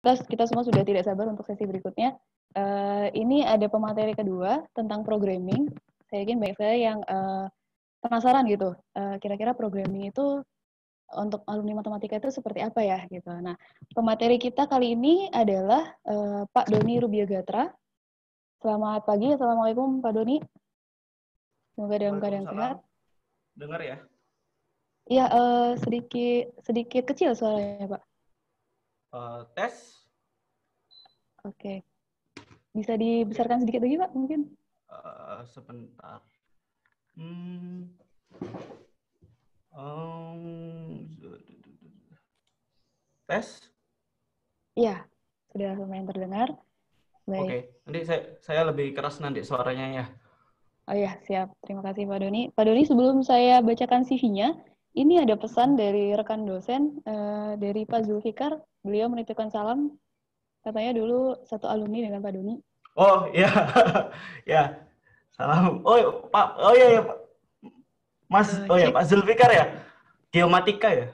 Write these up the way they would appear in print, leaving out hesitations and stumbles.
kita semua sudah tidak sabar untuk sesi berikutnya. Ini ada pemateri kedua tentang programming. Saya yakin banyak saya yang penasaran gitu. Kira-kira programming itu untuk alumni matematika itu seperti apa ya gitu. Nah, pemateri kita kali ini adalah Pak Doni Rubiagatra. Selamat pagi, assalamualaikum Pak Doni. Semoga dalam keadaan sehat. Dengar ya? Iya, sedikit kecil suaranya Pak. Tes. Oke. Bisa dibesarkan sedikit lagi Pak mungkin? Sebentar. Tes. Iya, sudah lumayan terdengar. Baik. Oke, nanti saya lebih keras nanti suaranya ya. Oh iya, siap. Terima kasih Pak Doni. Pak Doni, sebelum saya bacakan CV-nya, ini ada pesan dari rekan dosen, dari Pak Zulfikar. Beliau menitipkan salam, katanya dulu satu alumni dengan Pak Doni. Oh iya, ya. Salam. Oh Pak, oh iya Pak. Mas, oh ya Pak Zulfikar ya. Geomatika ya.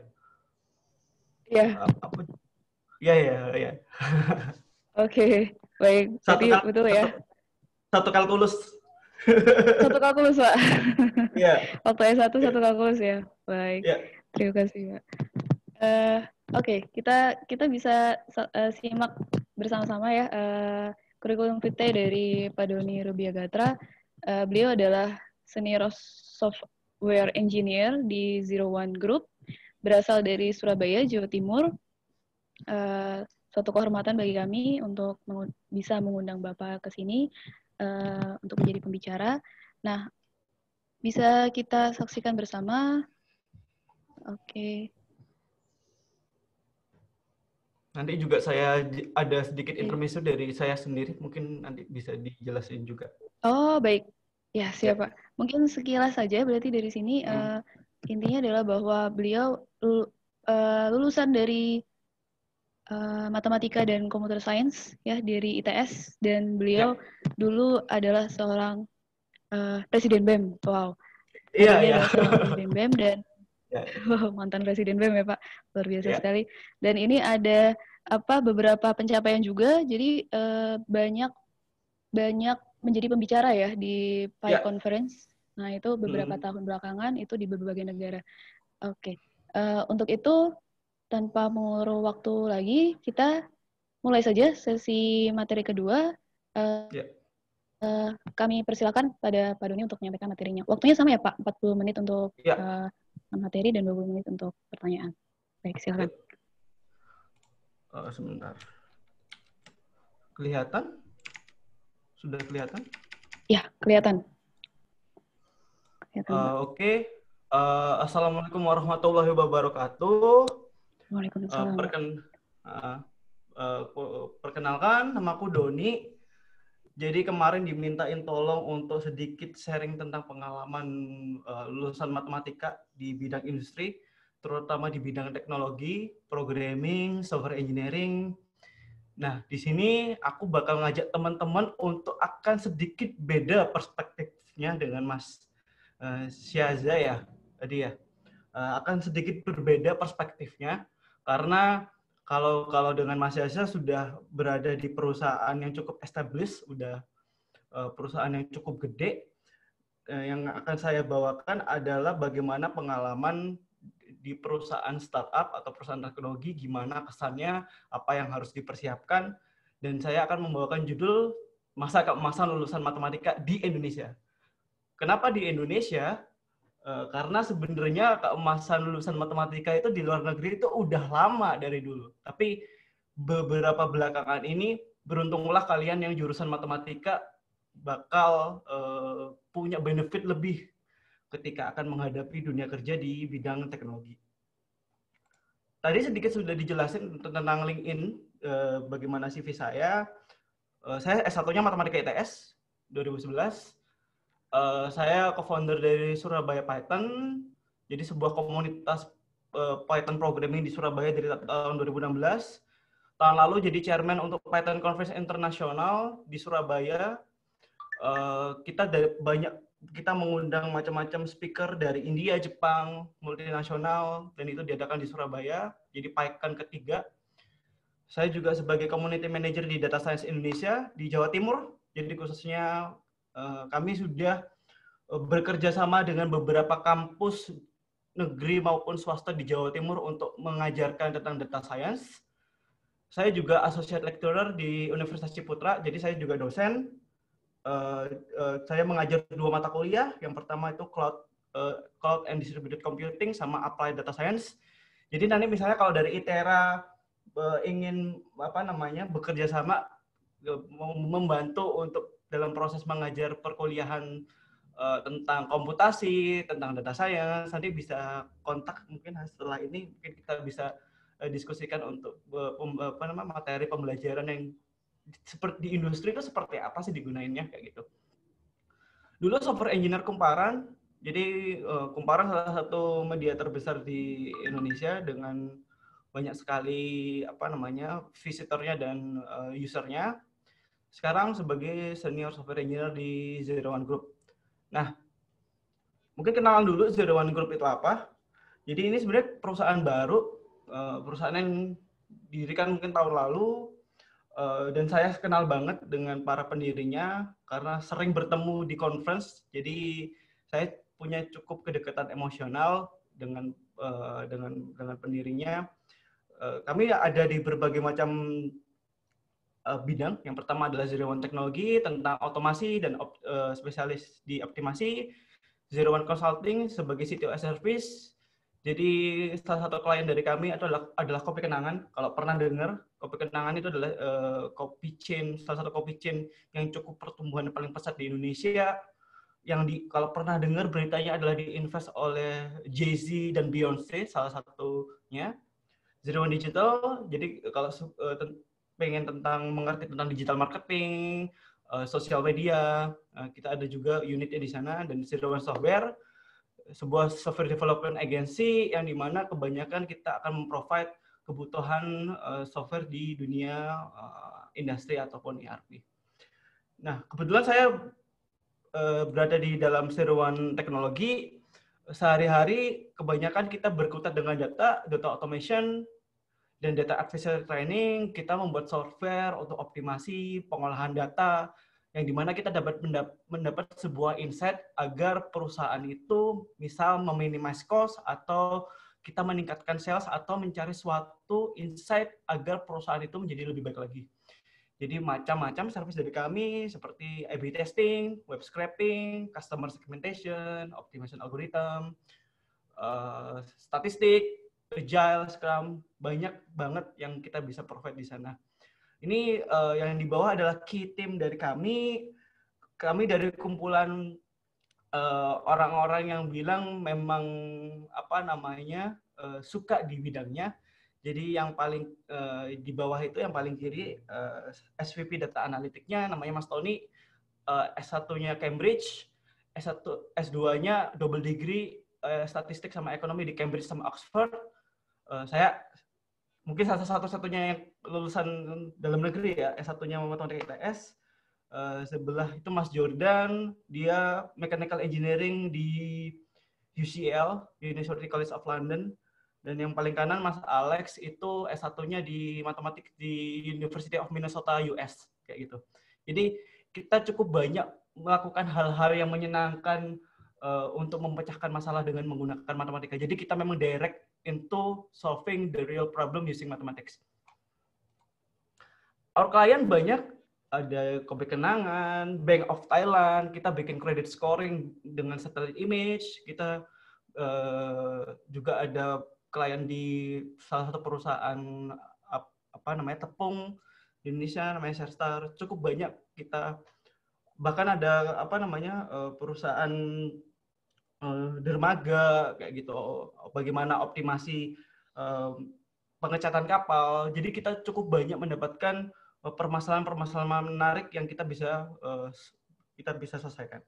Iya. Apa? Iya ya, ya. Oke, baik. Berarti betul ya. Satu kalkulus. Satu kalkulus Pak. Iya. Waktu S1 satu kalkulus ya. Baik. Ya. Terima kasih Pak. Oke, kita bisa simak bersama-sama ya kurikulum vitae dari Pak Doni Rubiagatra. Beliau adalah senior software engineer di Zero One Group, berasal dari Surabaya, Jawa Timur. Suatu kehormatan bagi kami untuk bisa mengundang Bapak ke sini untuk menjadi pembicara. Nah, bisa kita saksikan bersama. Oke. Nanti juga saya ada sedikit intermezzo dari saya sendiri, mungkin nanti bisa dijelasin juga. Oh, baik. Ya, siap Pak. Mungkin sekilas saja berarti dari sini intinya adalah bahwa beliau lulusan dari matematika dan computer science ya dari ITS, dan beliau dulu adalah seorang presiden BEM. Wow. Tadinya adalah seorang presiden BEM dan mantan presiden BEM ya Pak. Luar biasa sekali. Dan ini ada beberapa pencapaian juga. Jadi banyak menjadi pembicara ya di PI Conference. Nah, itu beberapa tahun belakangan itu di berbagai negara. Oke. Untuk itu, tanpa mengulur waktu lagi, kita mulai saja sesi materi kedua. Kami persilakan pada Pak Doni untuk menyampaikan materinya. Waktunya sama ya Pak, 40 menit untuk materi dan 20 menit untuk pertanyaan. Baik, silakan. Sebentar. Kelihatan? Sudah kelihatan? Ya, kelihatan. Oke. Assalamualaikum warahmatullahi wabarakatuh. Waalaikumsalam. Perkenalkan, namaku Doni. Jadi kemarin dimintain tolong untuk sedikit sharing tentang pengalaman lulusan matematika di bidang industri, terutama di bidang teknologi, programming, software engineering. Nah, di sini aku bakal ngajak teman-teman untuk akan sedikit beda perspektifnya dengan Mas Syaza ya tadi ya. Akan sedikit berbeda perspektifnya karena kalau dengan Mas Syaza sudah berada di perusahaan yang cukup established, udah perusahaan yang cukup gede. Yang akan saya bawakan adalah bagaimana pengalaman di perusahaan startup atau perusahaan teknologi, gimana kesannya, apa yang harus dipersiapkan, dan saya akan membawakan judul masa keemasan lulusan matematika di Indonesia. Kenapa di Indonesia? Karena sebenarnya keemasan lulusan matematika itu di luar negeri itu udah lama dari dulu. Tapi beberapa belakangan ini, beruntunglah kalian yang jurusan matematika bakal punya benefit lebih ketika akan menghadapi dunia kerja di bidang teknologi. Tadi sedikit sudah dijelasin tentang LinkedIn, bagaimana CV saya. Saya S1-nya Matematika ITS 2011. Saya co-founder dari Surabaya Python, jadi sebuah komunitas Python programming di Surabaya dari tahun 2016. Tahun lalu jadi chairman untuk Python Conference Internasional di Surabaya. Kita mengundang macam-macam speaker dari India, Jepang, multinasional, dan itu diadakan di Surabaya. Jadi PyCon ketiga. Saya juga sebagai Community Manager di Data Science Indonesia di Jawa Timur. Jadi khususnya kami sudah bekerja sama dengan beberapa kampus negeri maupun swasta di Jawa Timur untuk mengajarkan tentang data science. Saya juga associate lecturer di Universitas Ciputra, jadi saya juga dosen. Saya mengajar 2 mata kuliah. Yang pertama itu Cloud and Distributed Computing sama Applied Data Science. Jadi nanti misalnya kalau dari ITERA ingin bekerja sama membantu untuk dalam proses mengajar perkuliahan tentang komputasi, tentang data science, nanti bisa kontak mungkin setelah ini mungkin kita bisa diskusikan untuk materi pembelajaran yang seperti di industri itu seperti apa sih digunainnya kayak gitu. Dulu software engineer Kumparan, jadi Kumparan salah satu media terbesar di Indonesia dengan banyak sekali visitornya dan usernya. Sekarang sebagai senior software engineer di Zero One Group. Nah, mungkin kenalan dulu Zero One Group itu apa. Jadi ini sebenarnya perusahaan baru, perusahaan yang didirikan mungkin tahun lalu, dan saya kenal banget dengan para pendirinya karena sering bertemu di conference. Jadi saya punya cukup kedekatan emosional dengan pendirinya. Kami ada di berbagai macam bidang. Yang pertama adalah Zero One Teknologi tentang otomasi dan spesialis di optimasi. Zero One Consulting sebagai CTO as a Service. Jadi salah satu klien dari kami adalah Kopi Kenangan. Kalau pernah dengar, Kopi Kenangan itu adalah salah satu kopi chain yang cukup pertumbuhan paling pesat di Indonesia. Kalau pernah dengar beritanya adalah diinvest oleh Jay-Z dan Beyonce, salah satunya. Zero One Digital, jadi kalau pengen mengerti tentang digital marketing, sosial media, kita ada juga unitnya di sana. Dan Zero One Software, sebuah software development agency yang dimana kebanyakan kita akan memprovide kebutuhan software di dunia industri ataupun ERP. Nah, kebetulan saya berada di dalam Zero One Teknologi. Sehari-hari kebanyakan kita berkutat dengan data automation, dan data advisory training. Kita membuat software untuk optimasi pengolahan data, yang dimana kita dapat mendapat sebuah insight agar perusahaan itu misal meminimize cost atau kita meningkatkan sales atau mencari suatu insight agar perusahaan itu menjadi lebih baik lagi. Jadi macam-macam service dari kami seperti A/B testing, web scraping, customer segmentation, optimization algorithm, statistik, agile, scrum, banyak banget yang kita bisa provide di sana. Ini yang di bawah adalah key team dari kami. Kami dari kumpulan orang-orang yang bilang memang suka di bidangnya. Jadi yang paling di bawah itu yang paling kiri SVP Data Analytic-nya namanya Mas Tony, S1-nya Cambridge, S2-nya double degree statistik sama ekonomi di Cambridge sama Oxford. Saya mungkin satu-satunya yang lulusan dalam negeri ya, S1-nya matematika ITS. Sebelah itu Mas Jordan, dia mechanical engineering di UCL, University College of London. Dan yang paling kanan Mas Alex itu S1-nya di matematik di University of Minnesota US kayak gitu. Jadi kita cukup banyak melakukan hal-hal yang menyenangkan untuk memecahkan masalah dengan menggunakan matematika. Jadi kita memang direct into solving the real problem using mathematics. Our client banyak, ada Kopi Kenangan, Bank of Thailand, kita bikin credit scoring dengan satellite image, kita juga ada klien di salah satu perusahaan tepung di Indonesia namanya Sharestar. Cukup banyak kita, bahkan ada perusahaan dermaga kayak gitu, bagaimana optimasi pengecatan kapal. Jadi kita cukup banyak mendapatkan permasalahan-permasalahan menarik yang kita bisa selesaikan.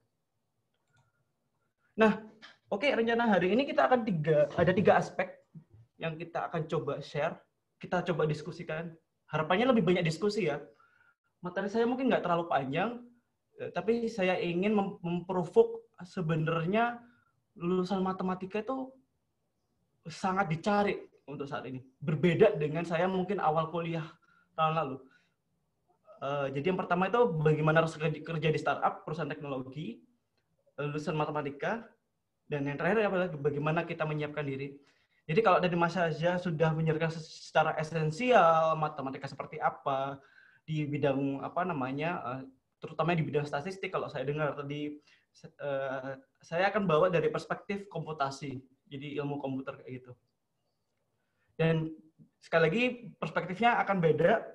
Nah, oke, rencana hari ini kita akan ada tiga aspek yang kita akan coba share, kita coba diskusikan. Harapannya lebih banyak diskusi ya. Materi saya mungkin nggak terlalu panjang, tapi saya ingin memprovok sebenarnya lulusan matematika itu sangat dicari untuk saat ini. Berbeda dengan saya mungkin awal kuliah tahun lalu. Jadi yang pertama itu bagaimana harus kerja di startup, perusahaan teknologi, lulusan matematika, dan yang terakhir adalah bagaimana kita menyiapkan diri. Jadi kalau dari Mas Azza sudah menjelaskan secara esensial matematika seperti apa di bidang terutama di bidang statistik, kalau saya dengar tadi, saya akan bawa dari perspektif komputasi, jadi ilmu komputer kayak gitu. Dan sekali lagi perspektifnya akan beda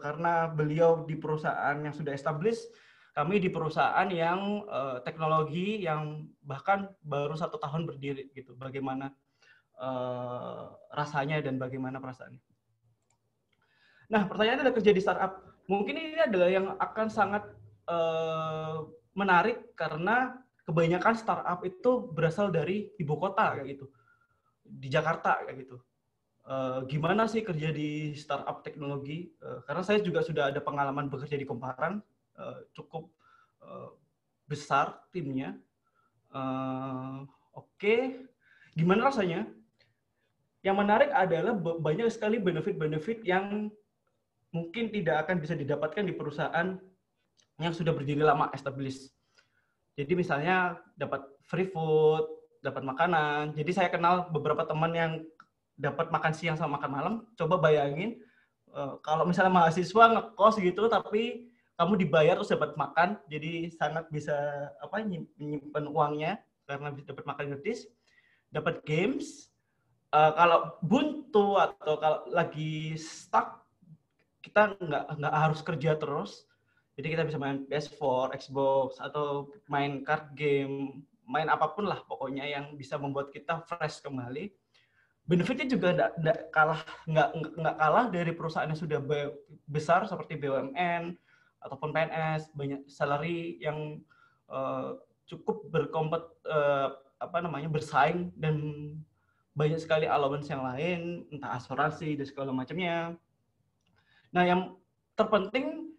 karena beliau di perusahaan yang sudah established, kami di perusahaan yang teknologi yang bahkan baru 1 tahun berdiri gitu. Bagaimana rasanya dan bagaimana perasaannya. Nah, pertanyaannya adalah kerja di startup. Mungkin ini adalah yang akan sangat menarik karena kebanyakan startup itu berasal dari ibu kota kayak gitu, di Jakarta kayak gitu. Gimana sih kerja di startup teknologi? Karena saya juga sudah ada pengalaman bekerja di Komparan, cukup besar timnya. Oke. Gimana rasanya? Yang menarik adalah banyak sekali benefit-benefit yang mungkin tidak akan bisa didapatkan di perusahaan yang sudah berdiri lama, established. Jadi misalnya dapat free food, dapat makanan. Jadi saya kenal beberapa teman yang dapat makan siang sama makan malam. Coba bayangin kalau misalnya mahasiswa ngekos gitu, tapi kamu dibayar terus dapat makan, jadi sangat bisa menyimpan uangnya karena bisa dapat makan gratis, dapat games. Kalau buntu atau kalau lagi stuck, kita nggak harus kerja terus. Jadi kita bisa main PS4, Xbox, atau main card game, main apapun lah pokoknya yang bisa membuat kita fresh kembali. Benefitnya juga nggak kalah dari perusahaan yang sudah besar seperti BUMN ataupun PNS, banyak salary yang cukup bersaing dan banyak sekali allowance yang lain, entah asuransi dan segala macamnya. Nah, yang terpenting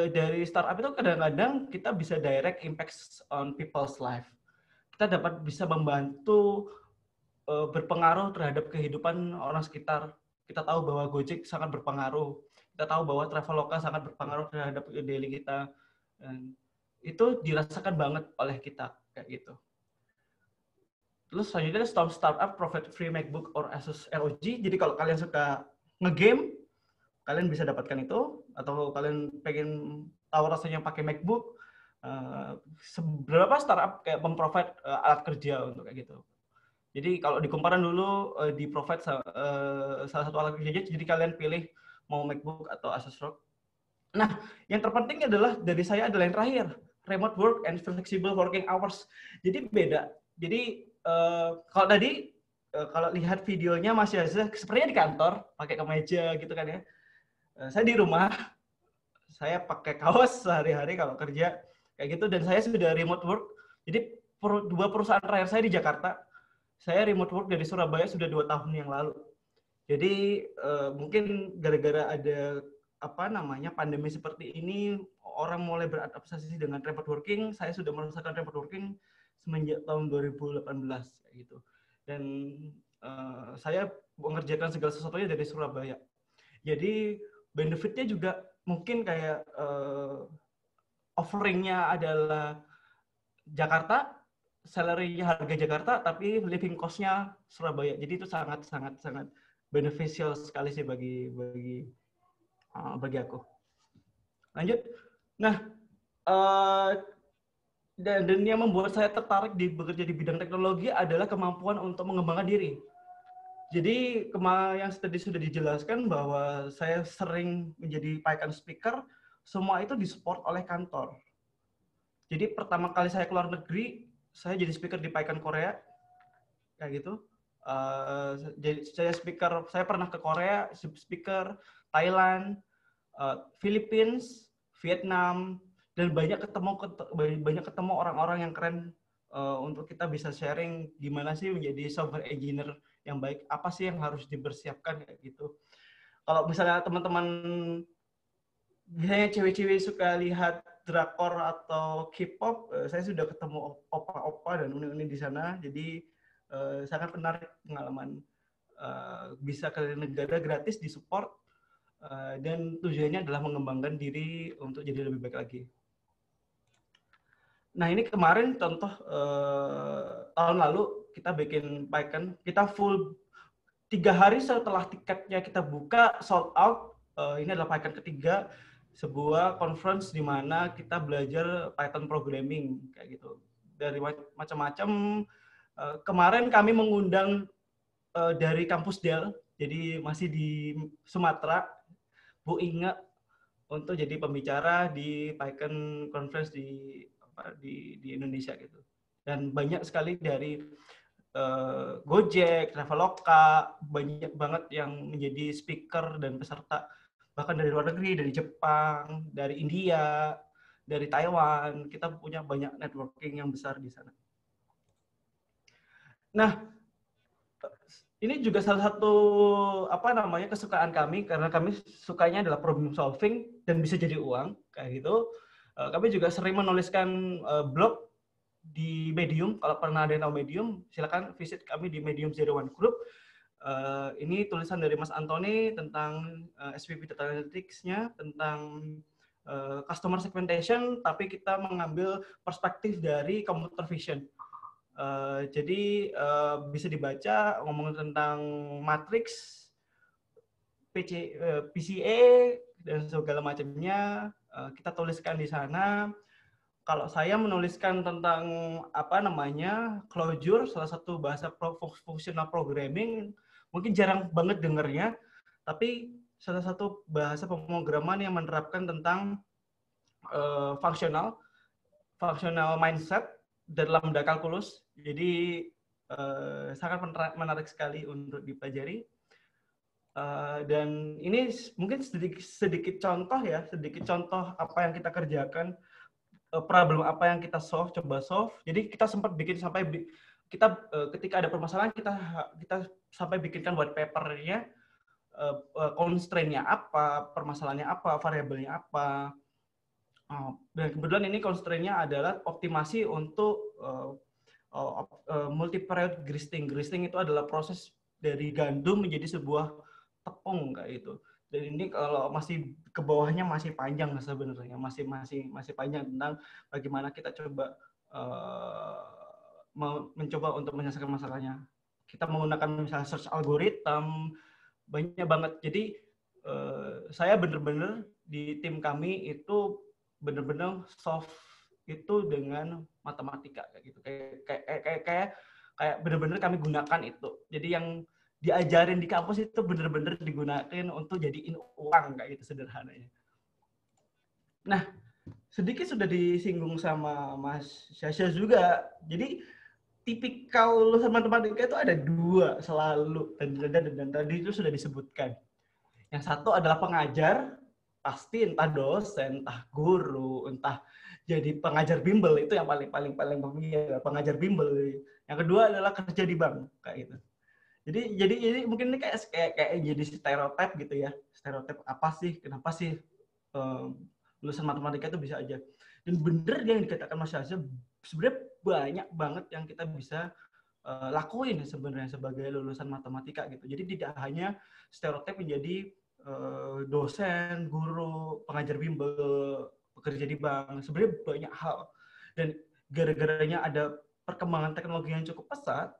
dari startup itu kadang-kadang kita bisa direct impact on people's life. Kita bisa membantu berpengaruh terhadap kehidupan orang sekitar. Kita tahu bahwa Gojek sangat berpengaruh. Kita tahu bahwa Traveloka sangat berpengaruh terhadap daily kita. Dan itu dirasakan banget oleh kita kayak gitu. Terus selanjutnya startup provide free MacBook or Asus ROG. Jadi kalau kalian suka ngegame, kalian bisa dapatkan itu. Atau kalian pengen tahu rasanya pakai MacBook, seberapa startup kayak memprovide alat kerja untuk kayak gitu. Jadi kalau di Komparan dulu di provide salah satu alat kerja, jadi kalian pilih mau MacBook atau Asus ROG. Nah, yang terpenting adalah dari saya adalah yang terakhir, remote work and flexible working hours. Jadi beda. Jadi kalau tadi kalau lihat videonya Mas Yazza sepertinya di kantor pakai kemeja gitu kan ya. Saya di rumah, saya pakai kaos sehari-hari kalau kerja kayak gitu, dan saya sudah remote work. Jadi 2 perusahaan terakhir saya di Jakarta. Saya remote work dari Surabaya sudah 2 tahun yang lalu. Jadi mungkin gara-gara ada pandemi seperti ini, orang mulai beradaptasi dengan remote working. Saya sudah merasakan remote working semenjak tahun 2018 kayak gitu. Dan saya mengerjakan segala sesuatunya dari Surabaya. Jadi benefitnya juga mungkin kayak offeringnya adalah Jakarta, salary-nya harga Jakarta, tapi living cost-nya Surabaya. Jadi itu sangat beneficial sekali sih bagi aku. Lanjut. Nah, dan yang membuat saya tertarik bekerja di bidang teknologi adalah kemampuan untuk mengembangkan diri. Jadi yang tadi sudah dijelaskan bahwa saya sering menjadi PyCon speaker, semua itu disupport oleh kantor. Jadi pertama kali saya keluar negeri, saya jadi speaker di PyCon Korea, kayak gitu. Jadi saya pernah ke Korea, speaker, Thailand, Philippines, Vietnam, dan banyak ketemu orang-orang yang keren untuk kita bisa sharing gimana sih menjadi software engineer yang baik, apa sih yang harus dipersiapkan kayak gitu. Kalau misalnya teman-teman biasanya cewek-cewek suka lihat drakor atau K-pop, saya sudah ketemu opa-opa dan uni-uni di sana, jadi sangat menarik pengalaman bisa ke negara gratis disupport dan tujuannya adalah mengembangkan diri untuk jadi lebih baik lagi. Nah ini kemarin contoh tahun lalu kita bikin Python, kita full 3 hari setelah tiketnya kita buka sold out. Ini adalah Python ketiga, sebuah conference di mana kita belajar Python programming kayak gitu dari macam-macam. Kemarin kami mengundang dari kampus Dell, jadi masih di Sumatera, Bu Inge untuk jadi pembicara di Python conference di Indonesia gitu. Dan banyak sekali dari Gojek, Traveloka, banyak banget yang menjadi speaker dan peserta, bahkan dari luar negeri, dari Jepang, dari India, dari Taiwan. Kita punya banyak networking yang besar di sana. Nah, ini juga salah satu kesukaan kami, karena kami sukanya adalah problem solving dan bisa jadi uang kayak gitu. Kami juga sering menuliskan blog di Medium. Kalau pernah ada yang tahu Medium, silakan visit kami di Medium 01 Group. Ini tulisan dari Mas Antoni tentang SVP Data Analytics-nya, tentang customer segmentation, tapi kita mengambil perspektif dari computer vision. Jadi bisa dibaca ngomong tentang matrix, PCA dan segala macamnya. Kita tuliskan di sana. Kalau saya menuliskan tentang closure, salah satu bahasa functional programming, mungkin jarang banget dengernya, tapi salah satu bahasa pemrograman yang menerapkan tentang functional mindset dalam lambda kalkulus. Jadi sangat menarik sekali untuk dipelajari. Dan ini mungkin sedikit contoh apa yang kita kerjakan, problem apa yang kita coba solve. Jadi kita sempat bikin sampai kita ketika ada permasalahan kita sampai bikinkan white paper-nya, constraint-nya apa, permasalahannya apa, variabelnya apa. Dan kebetulan ini constraint-nya adalah optimasi untuk multi-period grinding. Grinding itu adalah proses dari gandum menjadi sebuah tepung kayak gitu. Dan ini kalau masih ke bawahnya masih panjang sebenarnya, masih panjang tentang bagaimana kita coba mencoba untuk menyelesaikan masalahnya. Kita menggunakan misalnya search algorithm, banyak banget. Jadi saya benar-benar di tim kami itu benar-benar solve itu dengan matematika kayak gitu. Kayak benar-benar kami gunakan itu. Jadi yang diajarin di kampus itu benar-benar digunakan untuk jadiin uang kayak gitu sederhananya. Nah, sedikit sudah disinggung sama Mas Syasha juga. Jadi tipikal lulusan matematika itu ada 2 selalu, dan tadi itu sudah disebutkan. Yang satu adalah pengajar, pasti entah dosen, entah guru, entah jadi pengajar bimbel, itu yang paling familiar, pengajar bimbel. Yang kedua adalah kerja di bank kayak gitu. Jadi mungkin ini kayak jadi stereotip gitu ya. Stereotip apa sih? Kenapa sih lulusan matematika itu bisa aja? Dan bener yang dikatakan Mas Syazia, sebenarnya banyak banget yang kita bisa lakuin sebenarnya sebagai lulusan matematika gitu. Jadi tidak hanya stereotip menjadi dosen, guru, pengajar bimbel, bekerja di bank. Sebenarnya banyak hal. Dan gara-garanya ada perkembangan teknologi yang cukup pesat,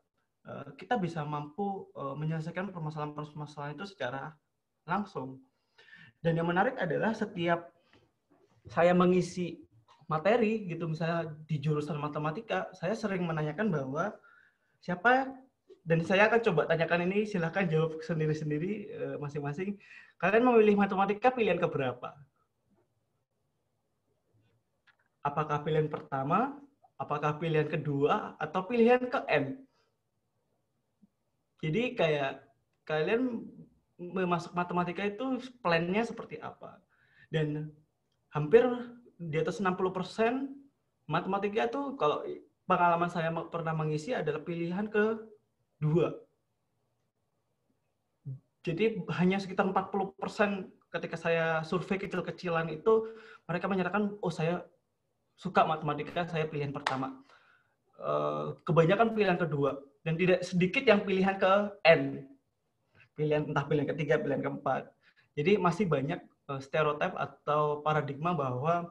kita bisa mampu menyelesaikan permasalahan-permasalahan itu secara langsung. Dan yang menarik adalah setiap saya mengisi materi gitu, misalnya di jurusan matematika, saya sering menanyakan bahwa siapa, dan saya akan coba tanyakan ini, silahkan jawab sendiri-sendiri masing-masing. Kalian memilih matematika pilihan keberapa? Apakah pilihan pertama, apakah pilihan kedua, atau pilihan ke N? Jadi kayak kalian masuk matematika itu plan-nya seperti apa? Dan hampir di atas 60% matematika itu, kalau pengalaman saya pernah mengisi, adalah pilihan kedua. Jadi hanya sekitar 40% ketika saya survei kecil-kecilan itu, mereka menyatakan, oh saya suka matematika, saya pilihan pertama. Kebanyakan pilihan kedua. Dan tidak sedikit yang pilihan ke N. Entah pilihan ketiga, pilihan keempat. Jadi masih banyak stereotip atau paradigma bahwa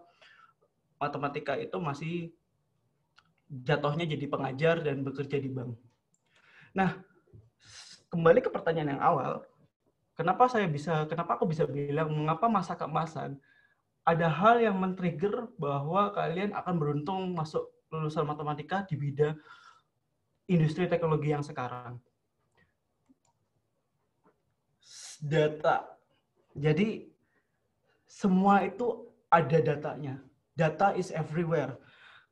matematika itu masih jatuhnya jadi pengajar dan bekerja di bank. Nah, kembali ke pertanyaan yang awal, kenapa aku bisa bilang mengapa masa keemasan? Ada hal yang men-trigger bahwa kalian akan beruntung masuk lulusan matematika di bidang industri teknologi yang sekarang. Data. Jadi semua itu ada datanya. Data is everywhere.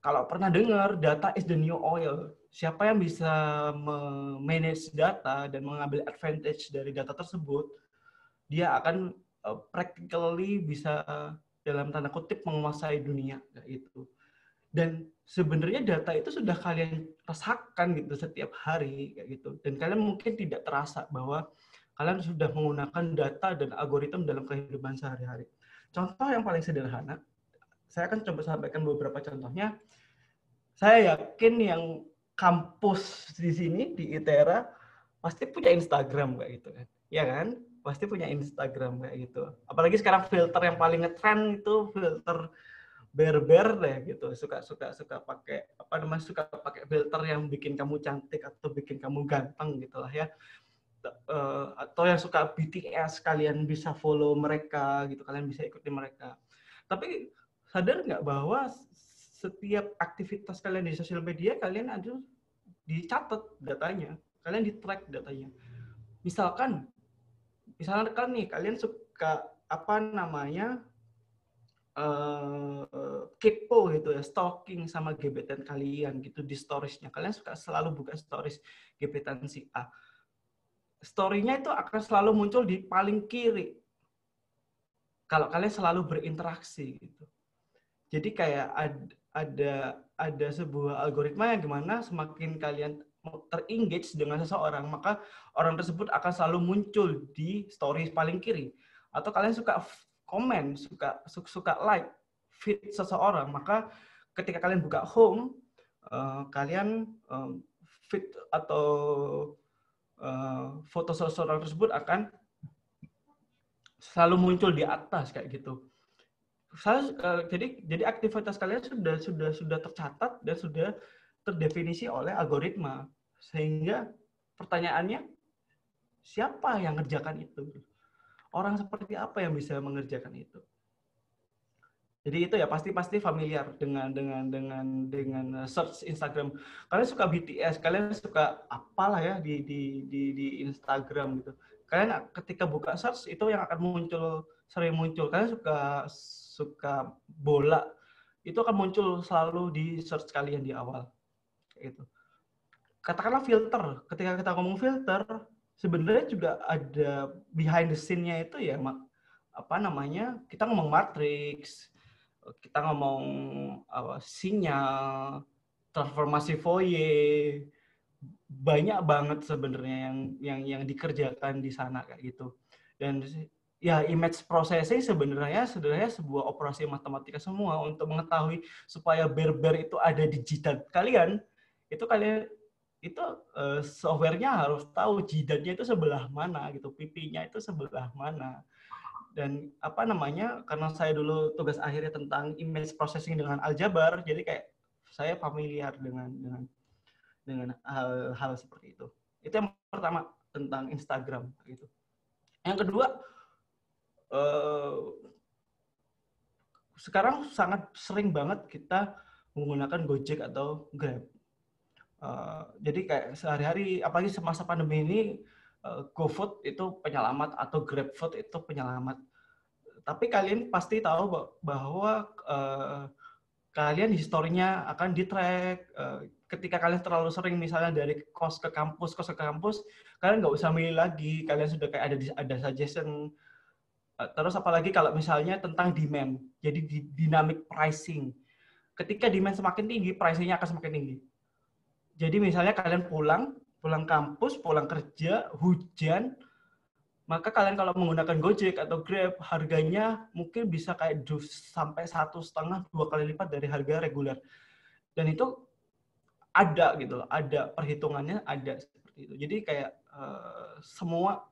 Kalau pernah dengar, data is the new oil. Siapa yang bisa manage data dan mengambil advantage dari data tersebut, dia akan practically bisa dalam tanda kutip menguasai dunia itu. Dan sebenarnya data itu sudah kalian rasakan gitu setiap hari kayak gitu. Dan kalian mungkin tidak terasa bahwa kalian sudah menggunakan data dan algoritma dalam kehidupan sehari-hari. Contoh yang paling sederhana, saya akan coba sampaikan beberapa contohnya. Saya yakin yang kampus di sini di ITERA pasti punya Instagram kayak gitu kan. Ya kan? Pasti punya Instagram kayak gitu. Apalagi sekarang filter yang paling ngetren itu filter berber deh gitu. Suka pakai suka pakai filter yang bikin kamu cantik atau bikin kamu ganteng gitulah ya. Atau yang suka BTS, kalian bisa follow mereka gitu, kalian bisa ikuti mereka. Tapi sadar nggak bahwa setiap aktivitas kalian di sosial media kalian ada dicatat datanya, kalian di track datanya. Misalkan nih kalian suka kepo gitu ya, stalking sama gebetan kalian gitu di storiesnya. Kalian suka selalu buka stories gebetan si A. Story-nya itu akan selalu muncul di paling kiri. Kalau kalian selalu berinteraksi gitu. Jadi kayak ada sebuah algoritma yang gimana semakin kalian terengage dengan seseorang, maka orang tersebut akan selalu muncul di story paling kiri. Atau kalian suka komen, suka like feed seseorang, maka ketika kalian buka home, kalian feed atau foto seseorang tersebut akan selalu muncul di atas kayak gitu. Jadi aktivitas kalian sudah tercatat dan sudah terdefinisi oleh algoritma, sehingga pertanyaannya siapa yang ngerjakan itu? Orang seperti apa yang bisa mengerjakan itu? Jadi itu ya pasti familiar dengan search Instagram. Kalian suka BTS, kalian suka apalah ya di Instagram gitu. Kalian ketika buka search itu yang akan sering muncul. Kalian suka bola, itu akan muncul selalu di search kalian di awal. Gitu. Katakanlah filter. Ketika kita ngomong filter, sebenarnya juga ada behind the scene-nya itu ya kita ngomong matrix, kita ngomong sinyal, transformasi Fourier, banyak banget sebenarnya yang dikerjakan di sana kayak gitu. Dan ya image processing sebenarnya sebuah operasi matematika semua untuk mengetahui supaya berber itu ada di jidat kalian. Itu softwarenya harus tahu jidatnya itu sebelah mana gitu, pipinya itu sebelah mana. Dan karena saya dulu tugas akhirnya tentang image processing dengan aljabar, jadi kayak saya familiar dengan hal-hal seperti itu. Itu yang pertama tentang Instagram gitu. Yang kedua, sekarang sangat sering banget kita menggunakan Gojek atau Grab. Jadi kayak sehari-hari, apalagi semasa pandemi ini, GoFood itu penyelamat atau GrabFood itu penyelamat. Tapi kalian pasti tahu bahwa kalian historinya akan di-track. Ketika kalian terlalu sering misalnya dari kos ke kampus, kalian nggak usah milih lagi. Kalian sudah kayak ada suggestion. Terus apalagi kalau misalnya tentang demand. Jadi dynamic pricing. Ketika demand semakin tinggi, pricing-nya akan semakin tinggi. Jadi misalnya kalian pulang kampus, pulang kerja, hujan, maka kalian kalau menggunakan Gojek atau Grab, harganya mungkin bisa kayak sampai 1,5-2 kali lipat dari harga reguler. Dan itu ada gitu loh, ada perhitungannya, ada seperti itu. Jadi kayak semua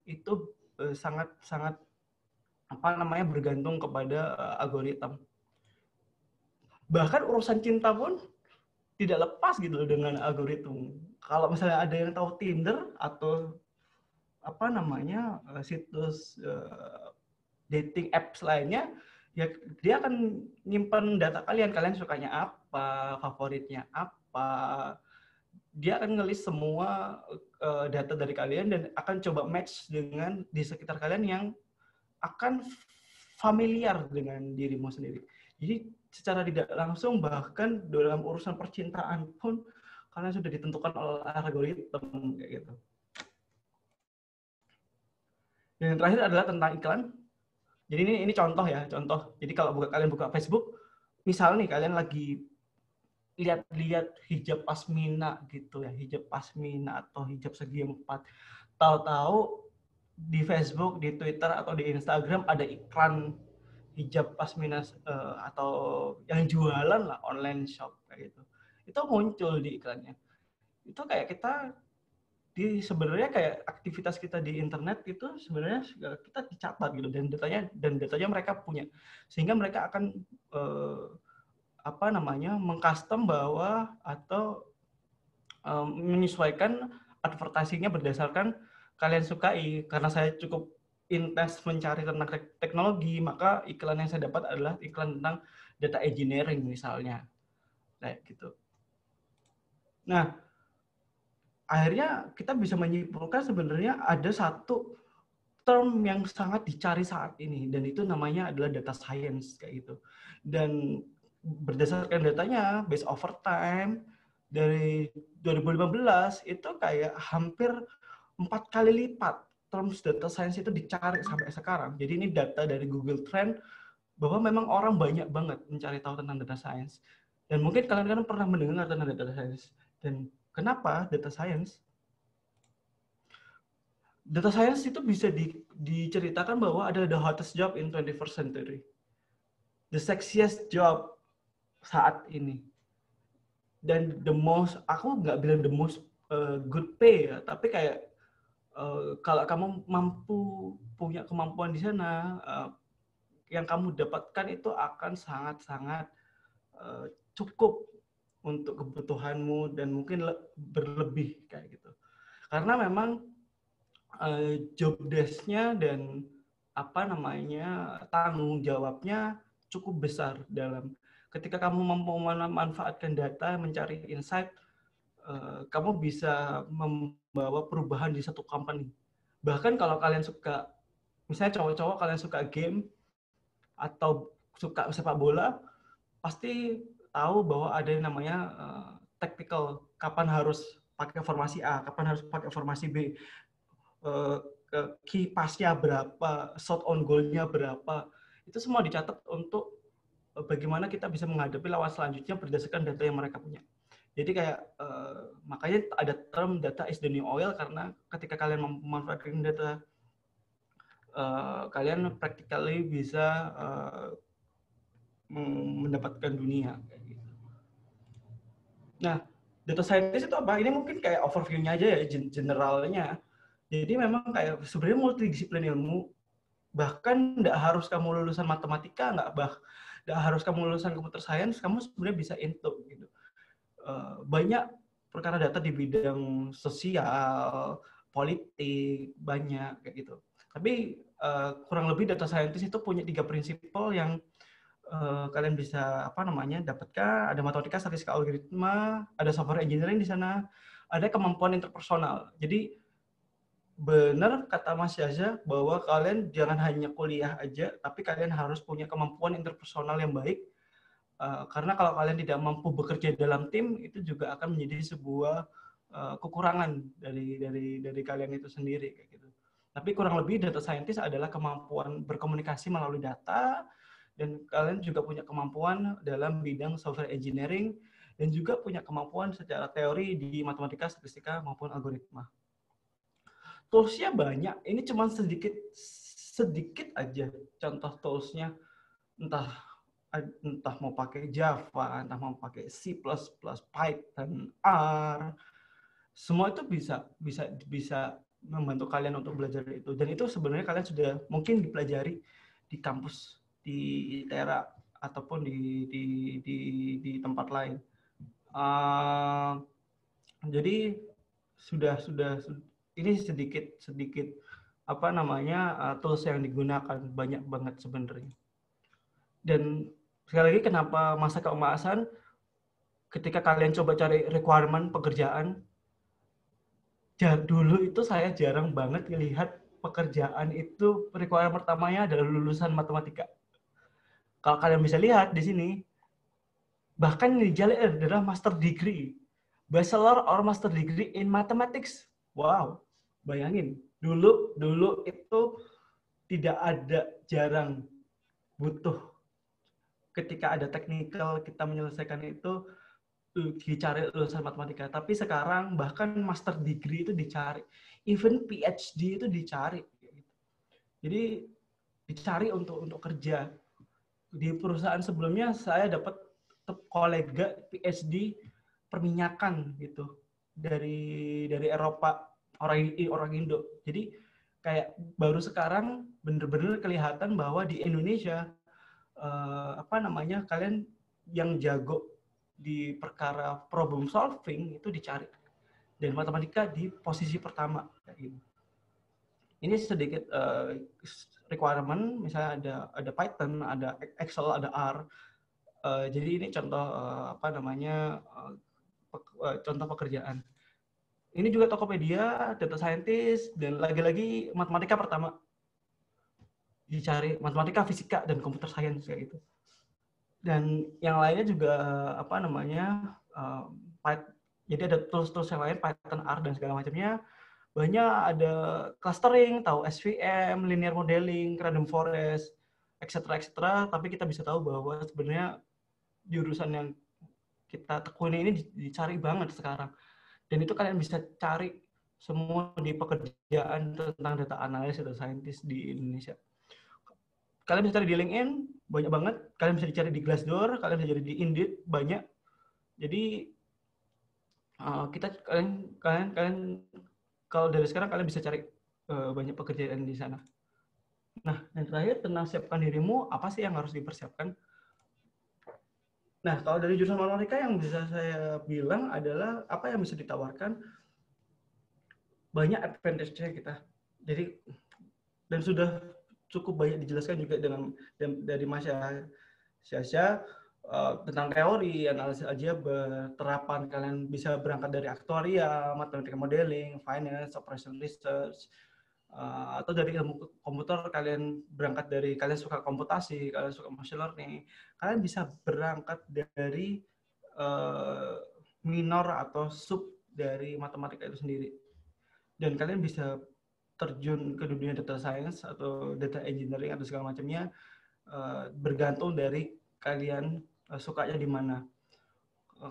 itu sangat bergantung kepada algoritma. Bahkan urusan cinta pun tidak lepas gitu loh dengan algoritma. Kalau misalnya ada yang tahu Tinder atau situs dating apps lainnya, ya dia akan nyimpen data kalian sukanya apa, favoritnya apa. Dia akan ngelis semua data dari kalian dan akan coba match dengan di sekitar kalian yang akan familiar dengan dirimu sendiri. Jadi secara tidak langsung bahkan dalam urusan percintaan pun kalian sudah ditentukan oleh algoritma kayak gitu. Dan yang terakhir adalah tentang iklan. Jadi ini contoh ya, contoh. Jadi kalau kalian buka Facebook, misal nih kalian lagi lihat hijab pasmina gitu ya, hijab pasmina atau hijab segi empat. Tahu-tahu di Facebook, di Twitter atau di Instagram ada iklan hijab pasmina atau yang jualan lah, online shop kayak gitu. Itu muncul di iklannya. Itu kayak kita sebenarnya kayak aktivitas kita di internet itu sebenarnya kita dicatat gitu dan datanya mereka punya, sehingga mereka akan mengcustom bahwa atau menyesuaikan advertisingnya berdasarkan kalian sukai. Karena saya cukup intens mencari tentang teknologi, maka iklan yang saya dapat adalah iklan tentang data engineering misalnya kayak gitu. Nah, akhirnya kita bisa menyimpulkan sebenarnya ada satu term yang sangat dicari saat ini, dan itu namanya adalah data science kayak gitu. Dan berdasarkan datanya, based over time, dari 2015 itu kayak hampir 4 kali lipat terms data science itu dicari sampai sekarang. Jadi ini data dari Google Trend bahwa memang orang banyak banget mencari tahu tentang data science. Dan mungkin kalian pernah mendengar tentang data science. Dan kenapa data science? Data science itu bisa diceritakan bahwa ada the hottest job in 21st century. The sexiest job saat ini. Dan aku nggak bilang the most good pay ya, tapi kayak kalau kamu mampu punya kemampuan di sana, yang kamu dapatkan itu akan sangat-sangat cukup untuk kebutuhanmu dan mungkin berlebih kayak gitu. Karena memang job desk-nya dan tanggung jawabnya cukup besar dalam ketika kamu mampu memanfaatkan data, mencari insight, kamu bisa membawa perubahan di satu company. Bahkan kalau kalian suka, misalnya cowok-cowok kalian suka game atau suka sepak bola, pasti tahu bahwa ada yang namanya tactical, kapan harus pakai formasi A, kapan harus pakai formasi B, key pass-nya berapa, shot on goal-nya berapa. Itu semua dicatat untuk bagaimana kita bisa menghadapi lawan selanjutnya berdasarkan data yang mereka punya. Jadi kayak makanya ada term data is the new oil, karena ketika kalian memanfaatkan data, kalian practically bisa mendapatkan dunia. Nah, data scientist itu apa? Ini mungkin kayak overview-nya aja ya, generalnya. Jadi memang kayak sebenarnya multidisiplin ilmu, bahkan nggak harus kamu lulusan matematika, nggak harus kamu lulusan computer science, kamu sebenarnya bisa into gitu. Banyak perkara data di bidang sosial, politik, banyak kayak gitu. Tapi kurang lebih data scientist itu punya 3 prinsipal yang kalian bisa dapatkan. Ada matematika, statistika, algoritma, ada software engineering di sana, ada kemampuan interpersonal. Jadi benar kata Mas Yaza bahwa kalian jangan hanya kuliah aja, tapi kalian harus punya kemampuan interpersonal yang baik. Karena kalau kalian tidak mampu bekerja dalam tim, itu juga akan menjadi sebuah kekurangan dari kalian itu sendiri kayak gitu. Tapi kurang lebih data scientist adalah kemampuan berkomunikasi melalui data, dan kalian juga punya kemampuan dalam bidang software engineering, dan juga punya kemampuan secara teori di matematika, statistika maupun algoritma. Tools-nya banyak. Ini cuma sedikit aja contoh tools-nya. Entah mau pakai Java, entah mau pakai C++, Python, R, semua itu bisa membantu kalian untuk belajar itu. Dan itu sebenarnya kalian sudah mungkin dipelajari di kampus di ITERA ataupun di tempat lain. Jadi sudah ini sedikit apa namanya tools yang digunakan banyak banget sebenarnya. Dan sekali lagi kenapa masa keemasan, ketika kalian coba cari requirement pekerjaan, dulu itu saya jarang banget melihat pekerjaan itu requirement pertamanya adalah lulusan matematika. Kalau kalian bisa lihat di sini, bahkan yang dijali adalah master degree, bachelor or master degree in mathematics. Wow, bayangin. Dulu itu tidak ada, jarang butuh. Ketika ada technical, kita menyelesaikan itu dicari lulusan matematika. Tapi sekarang bahkan master degree itu dicari. Even PhD itu dicari. Jadi dicari untuk kerja. Di perusahaan sebelumnya saya dapat kolega PhD perminyakan gitu dari Eropa, orang Indo. Jadi kayak baru sekarang bener-bener kelihatan bahwa di Indonesia kalian yang jago di perkara problem solving itu dicari, dan matematika di posisi pertama. Ini sedikit requirement, misalnya ada Python, ada Excel, ada R. Jadi ini contoh contoh pekerjaan. Ini juga Tokopedia, data scientist, dan lagi-lagi matematika pertama dicari, matematika, fisika, dan computer science kayak gitu. Dan yang lainnya juga jadi ada tools-tools yang lain, Python, R, dan segala macamnya. Banyak ada clustering, tahu SVM, linear modeling, random forest, etc. Tapi kita bisa tahu bahwa sebenarnya jurusan yang kita tekuni ini dicari banget sekarang. Dan itu kalian bisa cari semua di pekerjaan tentang data analis, data scientist di Indonesia. Kalian bisa cari di LinkedIn, banyak banget. Kalian bisa dicari di Glassdoor, kalian bisa cari di Indeed, banyak. Jadi kalian kalau dari sekarang kalian bisa cari banyak pekerjaan di sana. Nah, yang terakhir tentang siapkan dirimu, apa sih yang harus dipersiapkan? Nah, kalau dari jurusan matematika yang bisa saya bilang adalah apa yang bisa ditawarkan, banyak advantage-nya kita. Jadi, dan sudah cukup banyak dijelaskan juga dari Mas Syasha tentang teori, analisis aljabar, terapan kalian bisa berangkat dari aktuaria, matematika modeling, finance, operation research, atau dari ilmu komputer kalian berangkat dari kalian suka komputasi, kalian suka machine learning, kalian bisa berangkat dari minor atau sub dari matematika itu sendiri. Dan kalian bisa terjun ke dunia data science atau data engineering atau segala macamnya bergantung dari kalian sukanya di mana.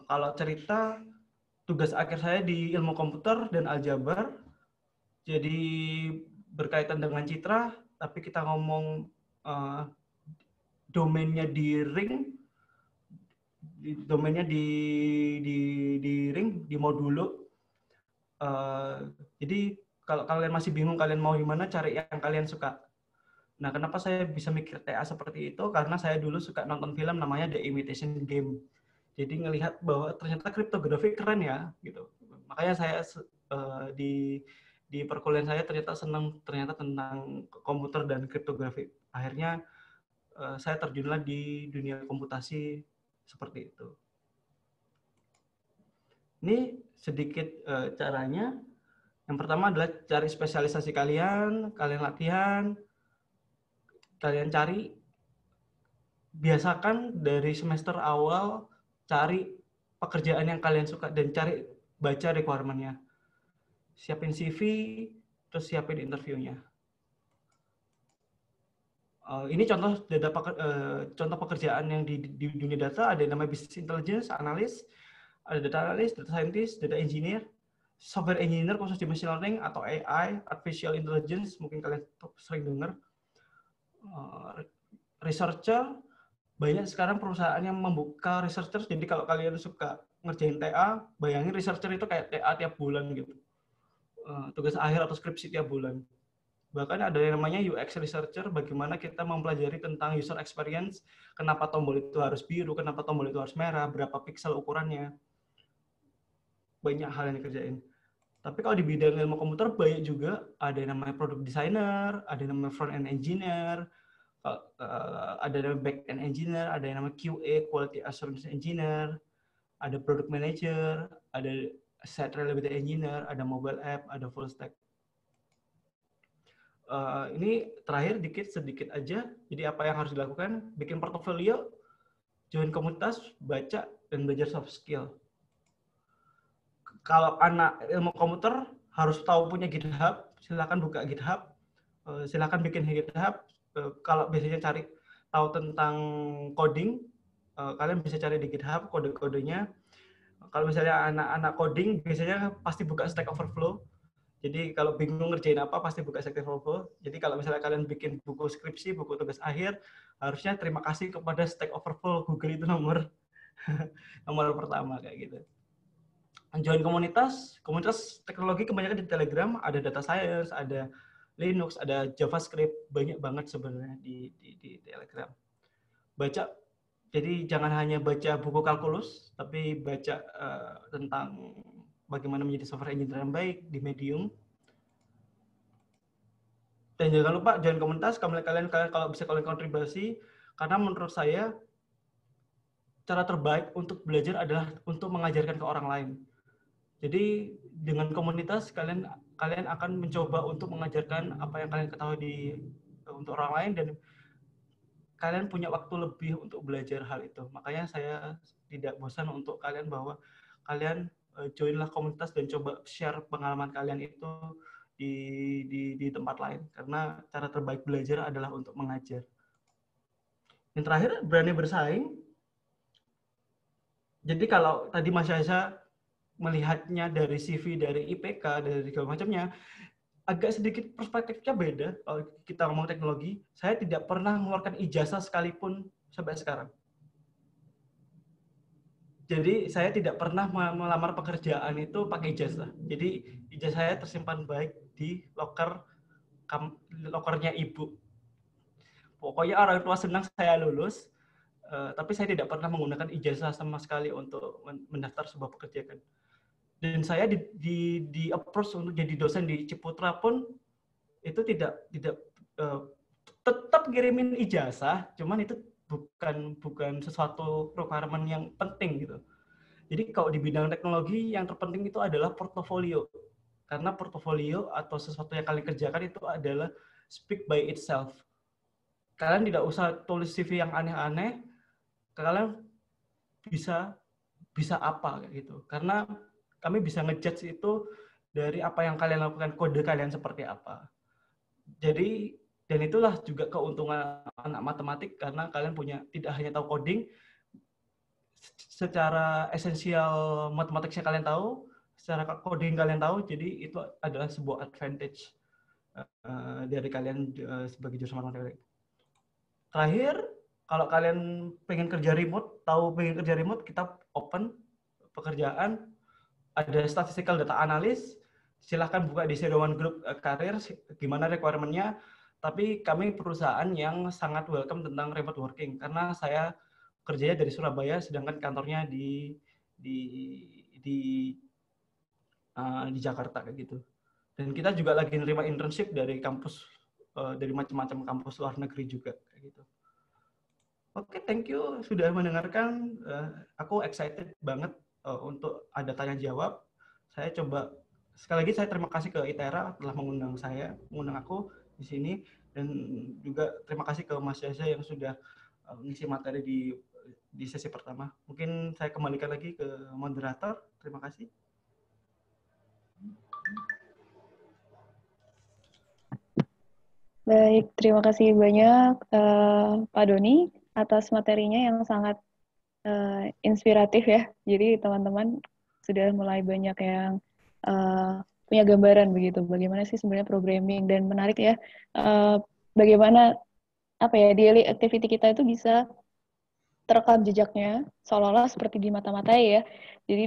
Kalau cerita, tugas akhir saya di ilmu komputer dan aljabar, jadi berkaitan dengan citra, tapi kita ngomong domainnya di ring, domainnya di ring, di modulo. Jadi kalau kalian masih bingung kalian mau gimana, cari yang kalian suka. Nah, kenapa saya bisa mikir TA seperti itu? Karena saya dulu suka nonton film namanya The Imitation Game. Jadi ngelihat bahwa ternyata kriptografi keren ya, gitu. Makanya saya di perkuliahan saya ternyata senang tentang komputer dan kriptografi. Akhirnya saya terjunlah di dunia komputasi seperti itu. Ini sedikit caranya. Yang pertama adalah cari spesialisasi kalian latihan, kalian cari, biasakan dari semester awal cari pekerjaan yang kalian suka dan cari baca requirement-nya. Siapin CV, terus siapin interviewnya. Ini contoh pekerjaan yang di dunia data, ada yang namanya business intelligence, analis, ada data analyst, data scientist, data engineer, software engineer khusus di machine learning atau AI, artificial intelligence, mungkin kalian sering dengar. Researcher, banyak sekarang perusahaan yang membuka researcher, jadi kalau kalian suka ngerjain TA, bayangin researcher itu kayak TA tiap bulan gitu. Tugas akhir atau skripsi tiap bulan. Bahkan ada yang namanya UX researcher, bagaimana kita mempelajari tentang user experience, kenapa tombol itu harus biru, kenapa tombol itu harus merah, berapa pixel ukurannya. Banyak hal yang dikerjain. Tapi kalau di bidang ilmu komputer banyak juga, ada yang namanya product designer, ada yang namanya front end engineer, ada yang namanya back end engineer, ada yang namanya QA, quality assurance engineer, ada product manager, ada site reliability engineer, ada mobile app, ada full stack. Ini terakhir sedikit aja. Jadi apa yang harus dilakukan? Bikin portofolio, join komunitas, baca, dan belajar soft skill. Kalau anak ilmu komputer harus tahu punya GitHub, silakan buka GitHub, silakan bikin GitHub. Kalau biasanya cari tahu tentang coding, kalian bisa cari di GitHub kode-kodenya. Kalau misalnya anak-anak coding, biasanya pasti buka Stack Overflow. Jadi kalau bingung ngerjain apa, pasti buka Stack Overflow. Jadi kalau misalnya kalian bikin buku skripsi, buku tugas akhir, harusnya terima kasih kepada Stack Overflow. Google itu nomor pertama kayak gitu. Join komunitas teknologi kebanyakan di Telegram, ada data science, ada Linux, ada JavaScript, banyak banget sebenarnya di Telegram. Baca, jadi jangan hanya baca buku kalkulus, tapi baca tentang bagaimana menjadi software engineer yang baik di Medium. Dan jangan lupa join komunitas, kalian kalau bisa kalian kontribusi, karena menurut saya cara terbaik untuk belajar adalah untuk mengajarkan ke orang lain. Jadi dengan komunitas kalian akan mencoba untuk mengajarkan apa yang kalian ketahui untuk orang lain, dan kalian punya waktu lebih untuk belajar hal itu. Makanya saya tidak bosan untuk kalian bahwa kalian joinlah komunitas dan coba share pengalaman kalian itu di tempat lain, karena cara terbaik belajar adalah untuk mengajar. Yang terakhir, berani bersaing. Jadi kalau tadi Mas Yaza melihatnya dari CV, dari IPK, dari segala macamnya, agak sedikit perspektifnya beda. Kalau kita ngomong teknologi, saya tidak pernah mengeluarkan ijazah sekalipun sampai sekarang. Jadi saya tidak pernah melamar pekerjaan itu pakai ijazah. Jadi ijazah saya tersimpan baik di lokernya ibu. Pokoknya orang tua senang saya lulus, tapi saya tidak pernah menggunakan ijazah sama sekali untuk mendaftar sebuah pekerjaan. Dan saya di approach untuk jadi dosen di Ciputra pun itu tidak tetap kirimin ijazah, cuman itu bukan sesuatu requirement yang penting gitu. Jadi kalau di bidang teknologi yang terpenting itu adalah portofolio. Karena portofolio atau sesuatu yang kalian kerjakan itu adalah speak by itself. Kalian tidak usah tulis CV yang aneh-aneh, kalian bisa apa kayak gitu. Karena kami bisa ngejudge itu dari apa yang kalian lakukan, kode kalian seperti apa. Jadi, dan itulah juga keuntungan anak matematik, karena kalian tidak hanya tahu coding, secara esensial matematiknya kalian tahu, secara coding kalian tahu, jadi itu adalah sebuah advantage dari kalian sebagai jurusan matematik. Terakhir, kalau kalian pengen kerja remote, kita open pekerjaan, ada statistical data analyst, silahkan buka di Sedowan Group Career, gimana requirement-nya. Tapi kami perusahaan yang sangat welcome tentang remote working, karena saya kerjanya dari Surabaya, sedangkan kantornya di Jakarta kayak gitu. Dan kita juga lagi nerima internship dari kampus, dari macam-macam kampus luar negeri juga kayak gitu. Oke, thank you sudah mendengarkan. Aku excited banget untuk ada tanya jawab. Saya coba sekali lagi saya terima kasih ke ITERA telah mengundang aku di sini, dan juga terima kasih ke Mas Yaza yang sudah mengisi materi di sesi pertama. Mungkin saya kembalikan lagi ke moderator. Terima kasih. Baik, terima kasih banyak Pak Doni atas materinya yang sangat inspiratif ya. Jadi teman-teman sudah mulai banyak yang punya gambaran begitu. Bagaimana sih sebenarnya programming, dan menarik ya. Bagaimana daily activity kita itu bisa terekam jejaknya seolah-olah seperti di mata-matai ya. Jadi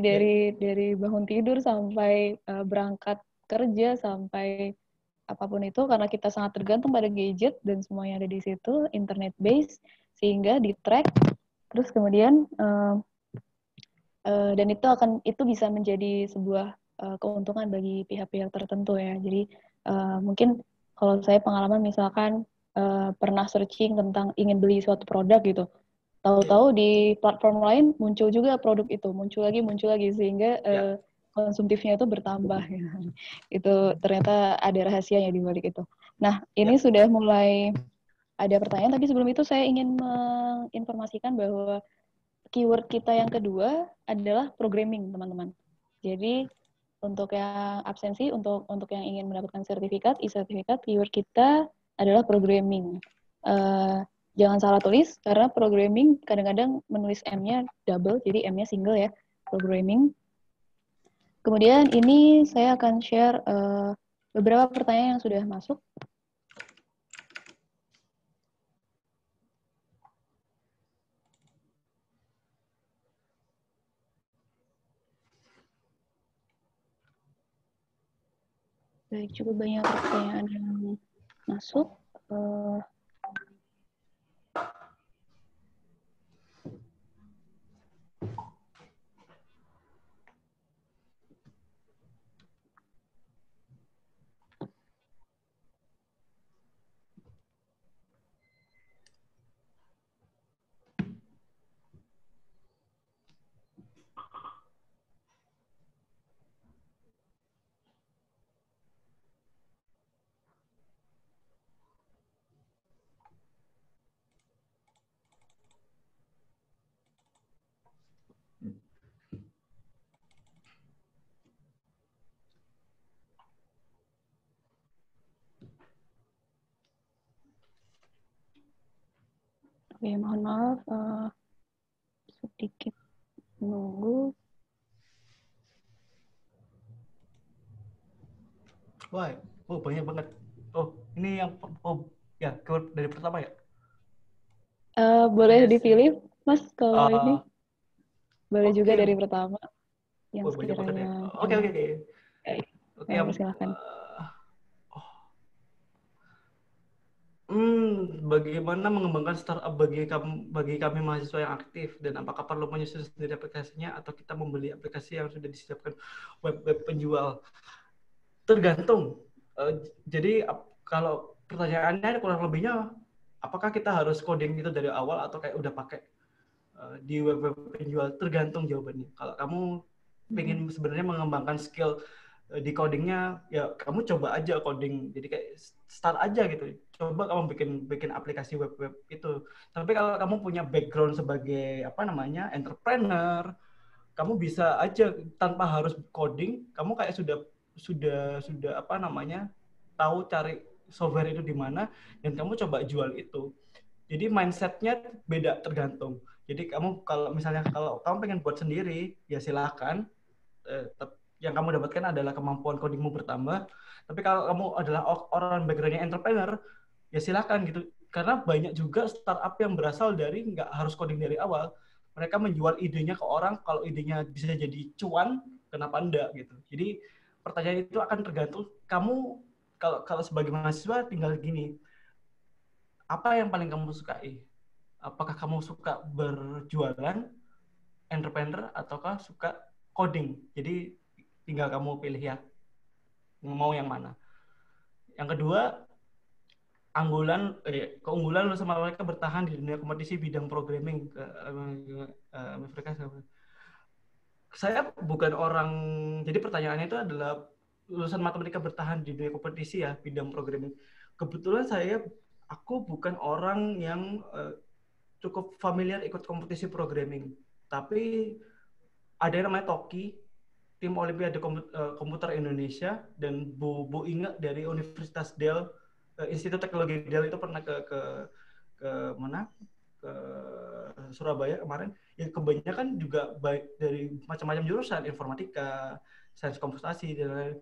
dari bangun tidur sampai berangkat kerja, sampai apapun itu karena kita sangat tergantung pada gadget dan semuanya ada di situ, internet based, sehingga di track terus kemudian dan itu bisa menjadi sebuah keuntungan bagi pihak-pihak tertentu ya. Jadi mungkin kalau saya pengalaman misalkan pernah searching tentang ingin beli suatu produk gitu, tahu-tahu di platform lain muncul juga produk itu, muncul lagi sehingga konsumtifnya itu bertambah. Gitu. Itu ternyata ada rahasianya di balik itu. Nah, ini sudah mulai ada pertanyaan, tapi sebelum itu saya ingin menginformasikan bahwa keyword kita yang kedua adalah programming, teman-teman. Jadi untuk yang absensi, untuk yang ingin mendapatkan sertifikat, e-sertifikat, keyword kita adalah programming. Jangan salah tulis, karena programming kadang-kadang menulis M-nya double, jadi M-nya single ya, programming. Kemudian ini saya akan share beberapa pertanyaan yang sudah masuk. Baik, cukup banyak pertanyaan yang masuk. Oke, mohon maaf, sedikit menunggu. Wah, banyak banget. Ini yang ya keyword dari pertama ya. Boleh dipilih, Mas, kalau ini. Boleh juga Oke. dari pertama yang Banyak banget ya. sekiranya Oke. Oke. persilahkan. Bagaimana mengembangkan startup bagi kami mahasiswa yang aktif, dan apakah perlu menyusun sendiri aplikasinya atau kita membeli aplikasi yang sudah disiapkan web penjual? Tergantung. Jadi kalau pertanyaannya kurang lebihnya, apakah kita harus coding itu dari awal atau kayak udah pakai di web penjual? Tergantung jawabannya. Kalau kamu pengen sebenarnya mengembangkan skill di codingnya, ya kamu coba aja coding. Jadi kayak start aja gitu. Coba kamu bikin aplikasi web itu. Tapi kalau kamu punya background sebagai entrepreneur, kamu bisa aja tanpa harus coding. Kamu kayak sudah tahu cari software itu di mana, dan kamu coba jual itu. Jadi mindsetnya beda, tergantung. Jadi kalau kamu pengen buat sendiri, ya silakan. Yang kamu dapatkan adalah kemampuan codingmu bertambah. Tapi kalau kamu adalah orang backgroundnya entrepreneur, ya silakan gitu. Karena banyak juga startup yang berasal dari nggak harus coding dari awal. Mereka menjual idenya ke orang, kalau idenya bisa jadi cuan, kenapa enggak gitu. Jadi pertanyaan itu akan tergantung kamu. Kalau sebagai mahasiswa tinggal gini, apa yang paling kamu sukai? Apakah kamu suka berjualan, entrepreneur, ataukah suka coding? Jadi tinggal kamu pilih ya, mau yang mana. Yang kedua, keunggulan lu sama mereka bertahan di dunia kompetisi bidang programming. Saya bukan orang, jadi pertanyaannya itu adalah lulusan matematika bertahan di dunia kompetisi ya, bidang programming. Kebetulan aku bukan orang yang cukup familiar ikut kompetisi programming, tapi ada yang namanya TOKI, tim Olimpiade Komputer Indonesia, dan Bu Inge dari Universitas Dell, Institut Teknologi Dell itu pernah ke mana? Ke Surabaya kemarin. Ya kebanyakan juga baik dari macam-macam jurusan, informatika, sains komputasi, dan lain-lain.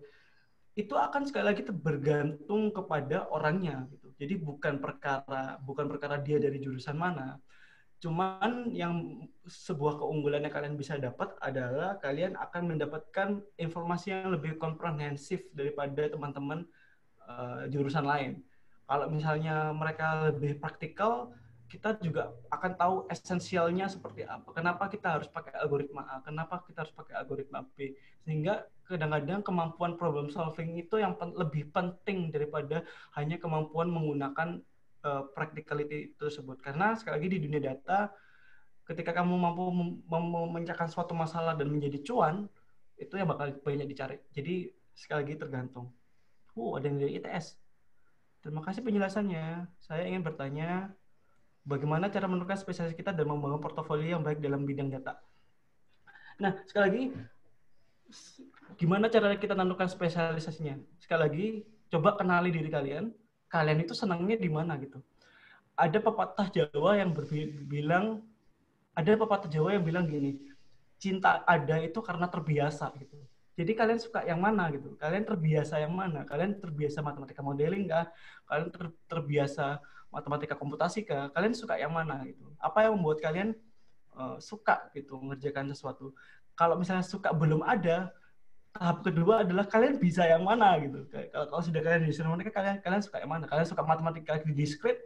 Itu akan sekali lagi bergantung kepada orangnya gitu. Jadi bukan perkara dia dari jurusan mana. Cuman yang sebuah keunggulan yang kalian bisa dapat adalah kalian akan mendapatkan informasi yang lebih komprehensif daripada teman-teman jurusan lain. Kalau misalnya mereka lebih praktikal, kita juga akan tahu esensialnya seperti apa. Kenapa kita harus pakai algoritma A, kenapa kita harus pakai algoritma B. Sehingga kadang-kadang kemampuan problem solving itu yang lebih penting daripada hanya kemampuan menggunakan practicality tersebut. Karena sekali lagi di dunia data, ketika kamu mampu memecahkan suatu masalah dan menjadi cuan, itu yang bakal banyak dicari. Jadi sekali lagi tergantung. Ada yang dari ITS. Terima kasih penjelasannya. Saya ingin bertanya, bagaimana cara menentukan spesialis kita dan membangun portofolio yang baik dalam bidang data? Nah, sekali lagi, gimana cara kita menentukan spesialisasinya? Sekali lagi, coba kenali diri kalian. Kalian itu senangnya di mana gitu. Ada pepatah Jawa yang bilang gini, cinta ada itu karena terbiasa gitu. Jadi kalian suka yang mana gitu? Kalian terbiasa yang mana? Kalian terbiasa matematika modeling kah? Kalian terbiasa matematika komputasi kah? Kalian suka yang mana gitu? Apa yang membuat kalian suka gitu mengerjakan sesuatu? Kalau misalnya suka belum ada, tahap kedua adalah kalian bisa yang mana gitu. Kalau sudah kalian di matematika, kalian suka yang mana? Kalian suka matematika discrete?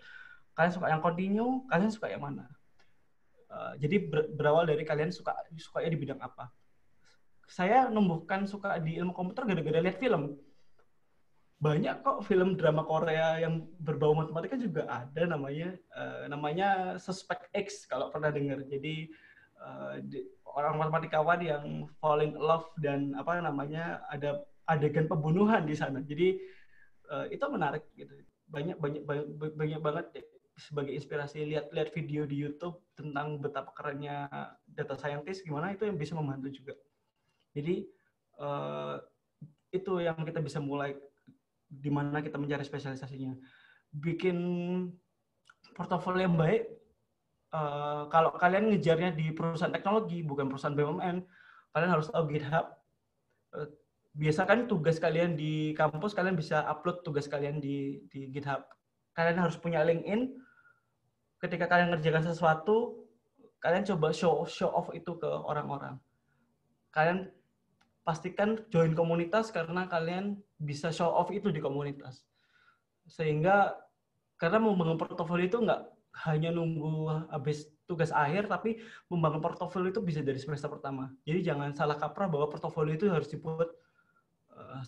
Kalian suka yang continue? Kalian suka yang mana? Jadi berawal dari kalian sukanya di bidang apa. Saya numbuhkan suka di ilmu komputer gara-gara lihat film. Banyak kok film drama Korea yang berbau matematika juga ada, namanya Suspect X kalau pernah dengar. Jadi orang matematikawan yang falling in love dan ada adegan pembunuhan di sana. Jadi itu menarik gitu. Banyak banget sebagai inspirasi, lihat video di YouTube tentang betapa kerennya data scientist, gimana itu yang bisa membantu juga. Jadi itu yang kita bisa mulai, di mana kita mencari spesialisasinya. Bikin portofolio yang baik. Kalau kalian ngejarnya di perusahaan teknologi, bukan perusahaan BUMN, kalian harus tahu GitHub. Biasa kan tugas kalian di kampus, kalian bisa upload tugas kalian di GitHub. Kalian harus punya LinkedIn. Ketika kalian ngerjakan sesuatu, kalian coba show off itu ke orang-orang. Kalian pastikan join komunitas karena kalian bisa show off itu di komunitas. Sehingga karena membangun portofolio itu nggak hanya nunggu habis tugas akhir, tapi membangun portofolio itu bisa dari semester pertama. Jadi jangan salah kaprah bahwa portofolio itu harus dibuat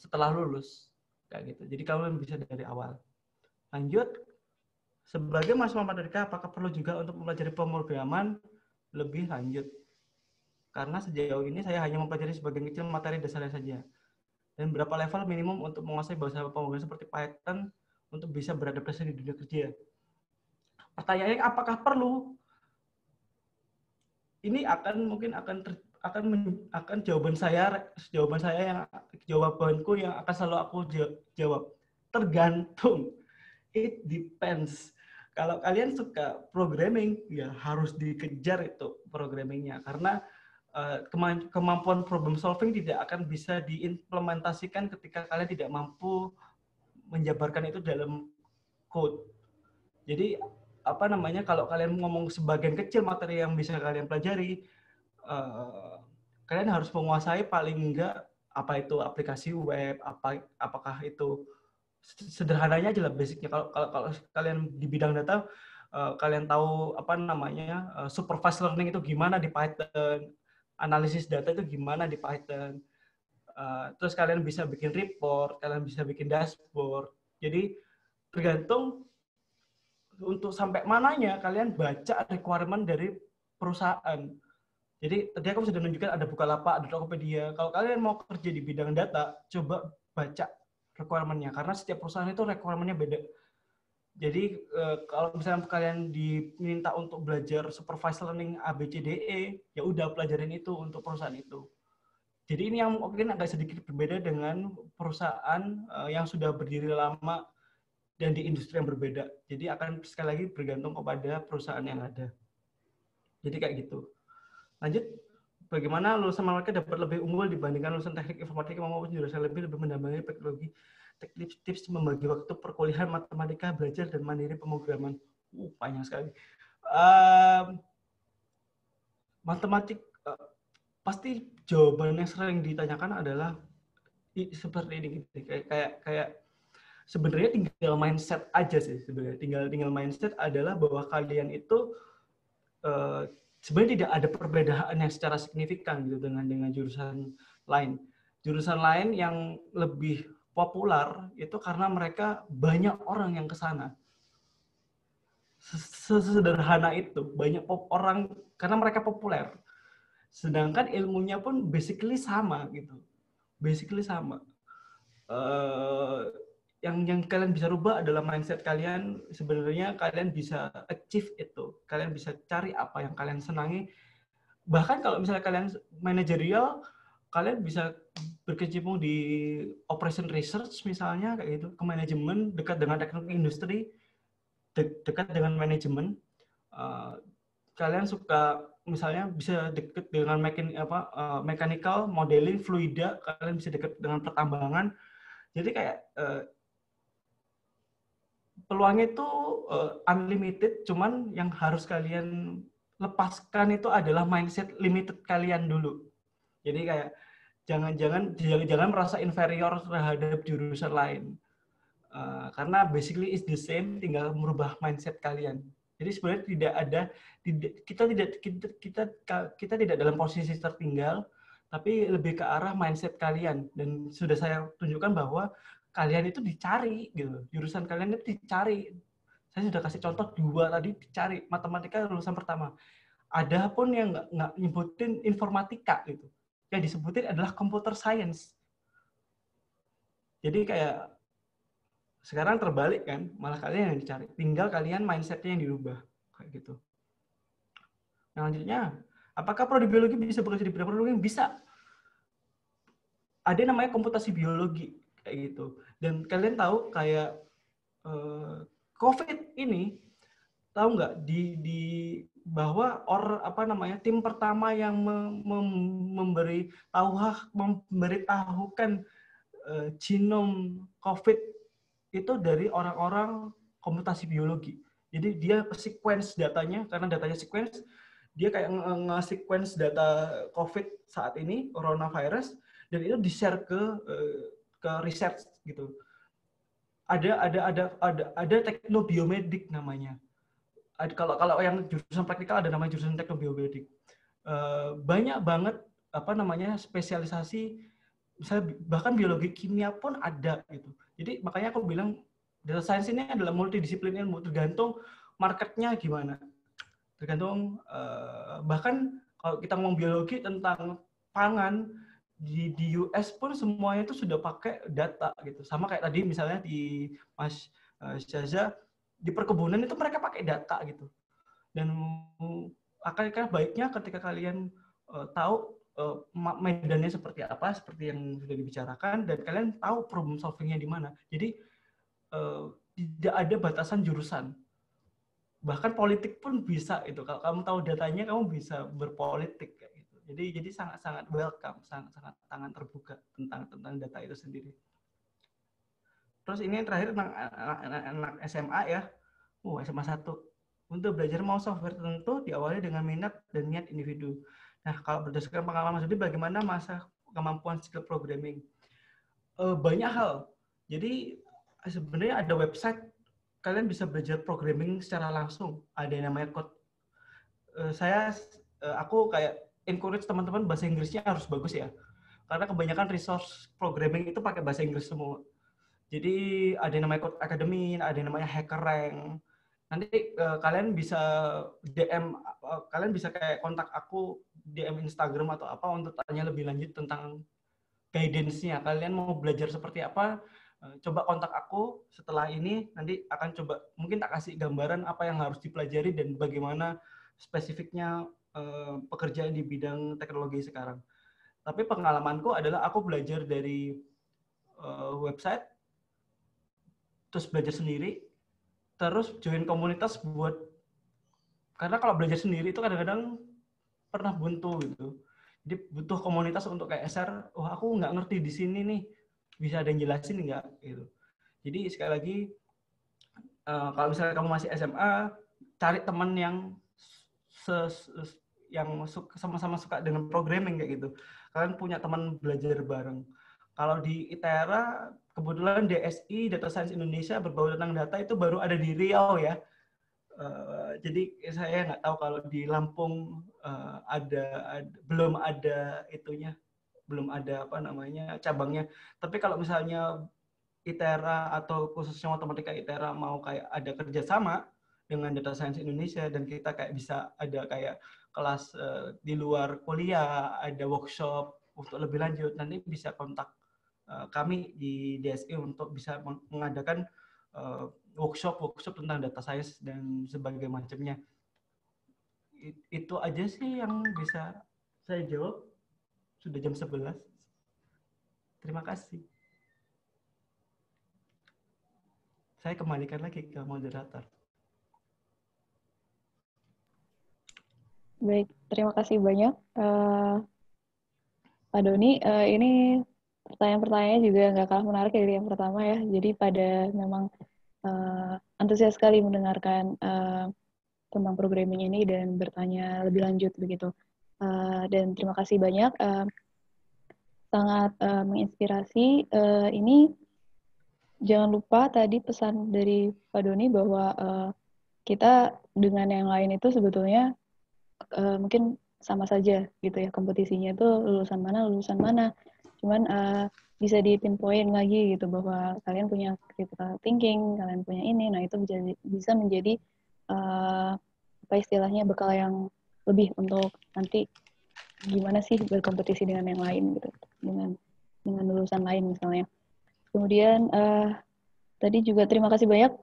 setelah lulus. Kayak gitu. Jadi kalian bisa dari awal. Lanjut. Sebagai mahasiswa matematika, apakah perlu juga untuk mempelajari pemrograman lebih lanjut? Karena sejauh ini saya hanya mempelajari sebagian kecil materi dasarnya saja. Dan berapa level minimum untuk menguasai bahasa pemrograman seperti Python untuk bisa beradaptasi di dunia kerja? Pertanyaannya, apakah perlu? Ini akan jawabanku yang akan selalu aku jawab. Tergantung. It depends. Kalau kalian suka programming, ya harus dikejar itu programmingnya. Karena kemampuan problem solving tidak akan bisa diimplementasikan ketika kalian tidak mampu menjabarkan itu dalam code. Jadi kalau kalian ngomong sebagian kecil materi yang bisa kalian pelajari, kalian harus menguasai paling enggak apa itu aplikasi web, apakah itu sederhananya aja lah basicnya. Kalau kalian di bidang data, kalian tahu supervised learning itu gimana di Python, analisis data itu gimana di Python, terus kalian bisa bikin report, kalian bisa bikin dashboard. Jadi tergantung untuk sampai mananya kalian baca requirement dari perusahaan. Jadi tadi aku sudah menunjukkan ada Bukalapak, ada Tokopedia. Kalau kalian mau kerja di bidang data, coba baca requirement-nya, karena setiap perusahaan itu requirement-nya beda. Jadi kalau misalnya kalian diminta untuk belajar supervised learning ABCDE, ya udah pelajarin itu untuk perusahaan itu. Jadi ini yang mungkin agak sedikit berbeda dengan perusahaan yang sudah berdiri lama dan di industri yang berbeda. Jadi akan sekali lagi bergantung kepada perusahaan yang ada. Jadi kayak gitu. Lanjut, bagaimana lulusan matematika dapat lebih unggul dibandingkan lulusan teknik informatika maupun jurusan lebih mendambahi teknologi, tips membagi waktu perkuliahan matematika, belajar dan mandiri pemrograman. Panjang sekali. Matematik pasti jawaban yang sering ditanyakan adalah seperti ini, kayak sebenarnya tinggal mindset aja sih sebenarnya. Tinggal mindset adalah bahwa kalian itu sebenarnya tidak ada perbedaan yang secara signifikan gitu dengan jurusan lain. Jurusan lain yang lebih populer itu karena mereka banyak orang yang ke sana. Sesederhana itu, banyak orang karena mereka populer. Sedangkan ilmunya pun basically sama gitu. Basically sama. Yang kalian bisa rubah adalah mindset kalian. Sebenarnya kalian bisa achieve itu. Kalian bisa cari apa yang kalian senangi. Bahkan kalau misalnya kalian manajerial, kalian bisa berkecimpung di operation research misalnya kayak gitu, ke manajemen, dekat dengan teknologi industri, dekat dengan manajemen. Kalian suka misalnya bisa dekat dengan mechanical, modeling, fluida, kalian bisa dekat dengan pertambangan. Jadi kayak peluangnya itu unlimited, cuman yang harus kalian lepaskan itu adalah mindset limited kalian dulu. Jadi kayak jangan merasa inferior terhadap jurusan lain. Karena basically is the same, tinggal merubah mindset kalian. Jadi sebenarnya kita tidak dalam posisi tertinggal, tapi lebih ke arah mindset kalian. Dan sudah saya tunjukkan bahwa kalian itu dicari gitu. Jurusan kalian itu dicari. Saya sudah kasih contoh 2 tadi dicari. Matematika lulusan pertama. Ada pun yang nggak nyebutin informatika gitu. Yang disebutin adalah computer science. Jadi kayak sekarang terbalik kan, malah kalian yang dicari. Tinggal kalian mindset-nya yang dirubah. Kayak gitu. Yang lanjutnya, apakah prodi biologi bisa bekerja di bidang biologi? Bisa. Ada yang namanya komputasi biologi. Kayak gitu. Dan kalian tahu kayak COVID ini, tahu nggak bahwa tim pertama yang memberitahukan genom COVID itu dari orang-orang komputasi biologi. Jadi dia sequence datanya, karena datanya sequence, dia kayak nge-sequence data COVID saat ini, coronavirus, dan itu di-share ke research gitu. Ada teknobiomedik namanya. Kalau yang jurusan praktikal ada namanya jurusan teknobiomedik. Banyak banget spesialisasi, misalnya bahkan biologi kimia pun ada gitu. Jadi makanya aku bilang data science ini adalah multidisiplin ilmu, tergantung marketnya gimana. Tergantung bahkan kalau kita ngomong biologi tentang pangan di US pun semuanya itu sudah pakai data gitu. Sama kayak tadi misalnya di Mas Syaza, di perkebunan itu mereka pakai data gitu. Dan akan baiknya ketika kalian tahu medannya seperti apa, seperti yang sudah dibicarakan, dan kalian tahu problem solving-nya di mana. Jadi tidak ada batasan jurusan. Bahkan politik pun bisa itu. Kalau kamu tahu datanya, kamu bisa berpolitik kayak gitu. Jadi sangat welcome, sangat terbuka tentang data itu sendiri. Terus ini yang terakhir anak SMA ya. SMA 1. Untuk belajar mau software tertentu diawali dengan minat dan niat individu. Nah, kalau berdasarkan pengalaman studi, bagaimana masa kemampuan skill programming? Banyak hal. Jadi sebenarnya ada website, kalian bisa belajar programming secara langsung. Ada yang namanya code. Aku kayak encourage teman-teman bahasa Inggrisnya harus bagus ya. Karena kebanyakan resource programming itu pakai bahasa Inggris semua. Jadi ada yang namanya Code Academy, ada yang namanya HackerRank. Nanti kalian bisa DM, kalian bisa kayak kontak aku DM Instagram atau apa untuk tanya lebih lanjut tentang guidance-nya. Kalian mau belajar seperti apa? Coba kontak aku setelah ini, nanti akan coba mungkin tak kasih gambaran apa yang harus dipelajari dan bagaimana spesifiknya pekerjaan di bidang teknologi sekarang. Tapi pengalamanku adalah aku belajar dari website, terus belajar sendiri, terus join komunitas karena kalau belajar sendiri itu kadang-kadang pernah buntu gitu. Jadi butuh komunitas untuk kayak share, aku nggak ngerti di sini nih, bisa ada yang jelasin nggak gitu. Jadi sekali lagi, kalau misalnya kamu masih SMA, cari teman yang sama-sama suka dengan programming kayak gitu. Kalian punya teman belajar bareng. Kalau di ITERA, kebetulan DSI, Data Science Indonesia, berbau tentang data itu baru ada di Riau ya. Jadi saya nggak tahu kalau di Lampung belum ada itunya, belum ada apa namanya cabangnya. Tapi kalau misalnya ITERA atau khususnya matematika ITERA mau kayak ada kerjasama dengan Data Science Indonesia dan kita kayak bisa ada kayak kelas di luar kuliah, ada workshop untuk lebih lanjut, nanti bisa kontak kami di DSI untuk bisa mengadakan workshop tentang data science dan sebagainya macamnya. Itu aja sih yang bisa saya jawab. Sudah jam 11. Terima kasih. Saya kembalikan lagi ke moderator. Baik, terima kasih banyak Pak Doni. Ini pertanyaan-pertanyaannya juga nggak kalah menarik dari yang pertama ya. Jadi pada memang antusias sekali mendengarkan tentang programming ini dan bertanya lebih lanjut begitu. Dan terima kasih banyak, sangat menginspirasi. Ini jangan lupa tadi pesan dari Pak Doni bahwa kita dengan yang lain itu sebetulnya mungkin sama saja gitu ya, kompetisinya itu lulusan mana. Cuman bisa di pinpoint lagi gitu bahwa kalian punya critical thinking, kalian punya ini, nah itu bisa menjadi apa istilahnya bekal yang lebih untuk nanti gimana sih berkompetisi dengan yang lain gitu, dengan lulusan lain misalnya. Kemudian tadi juga terima kasih banyak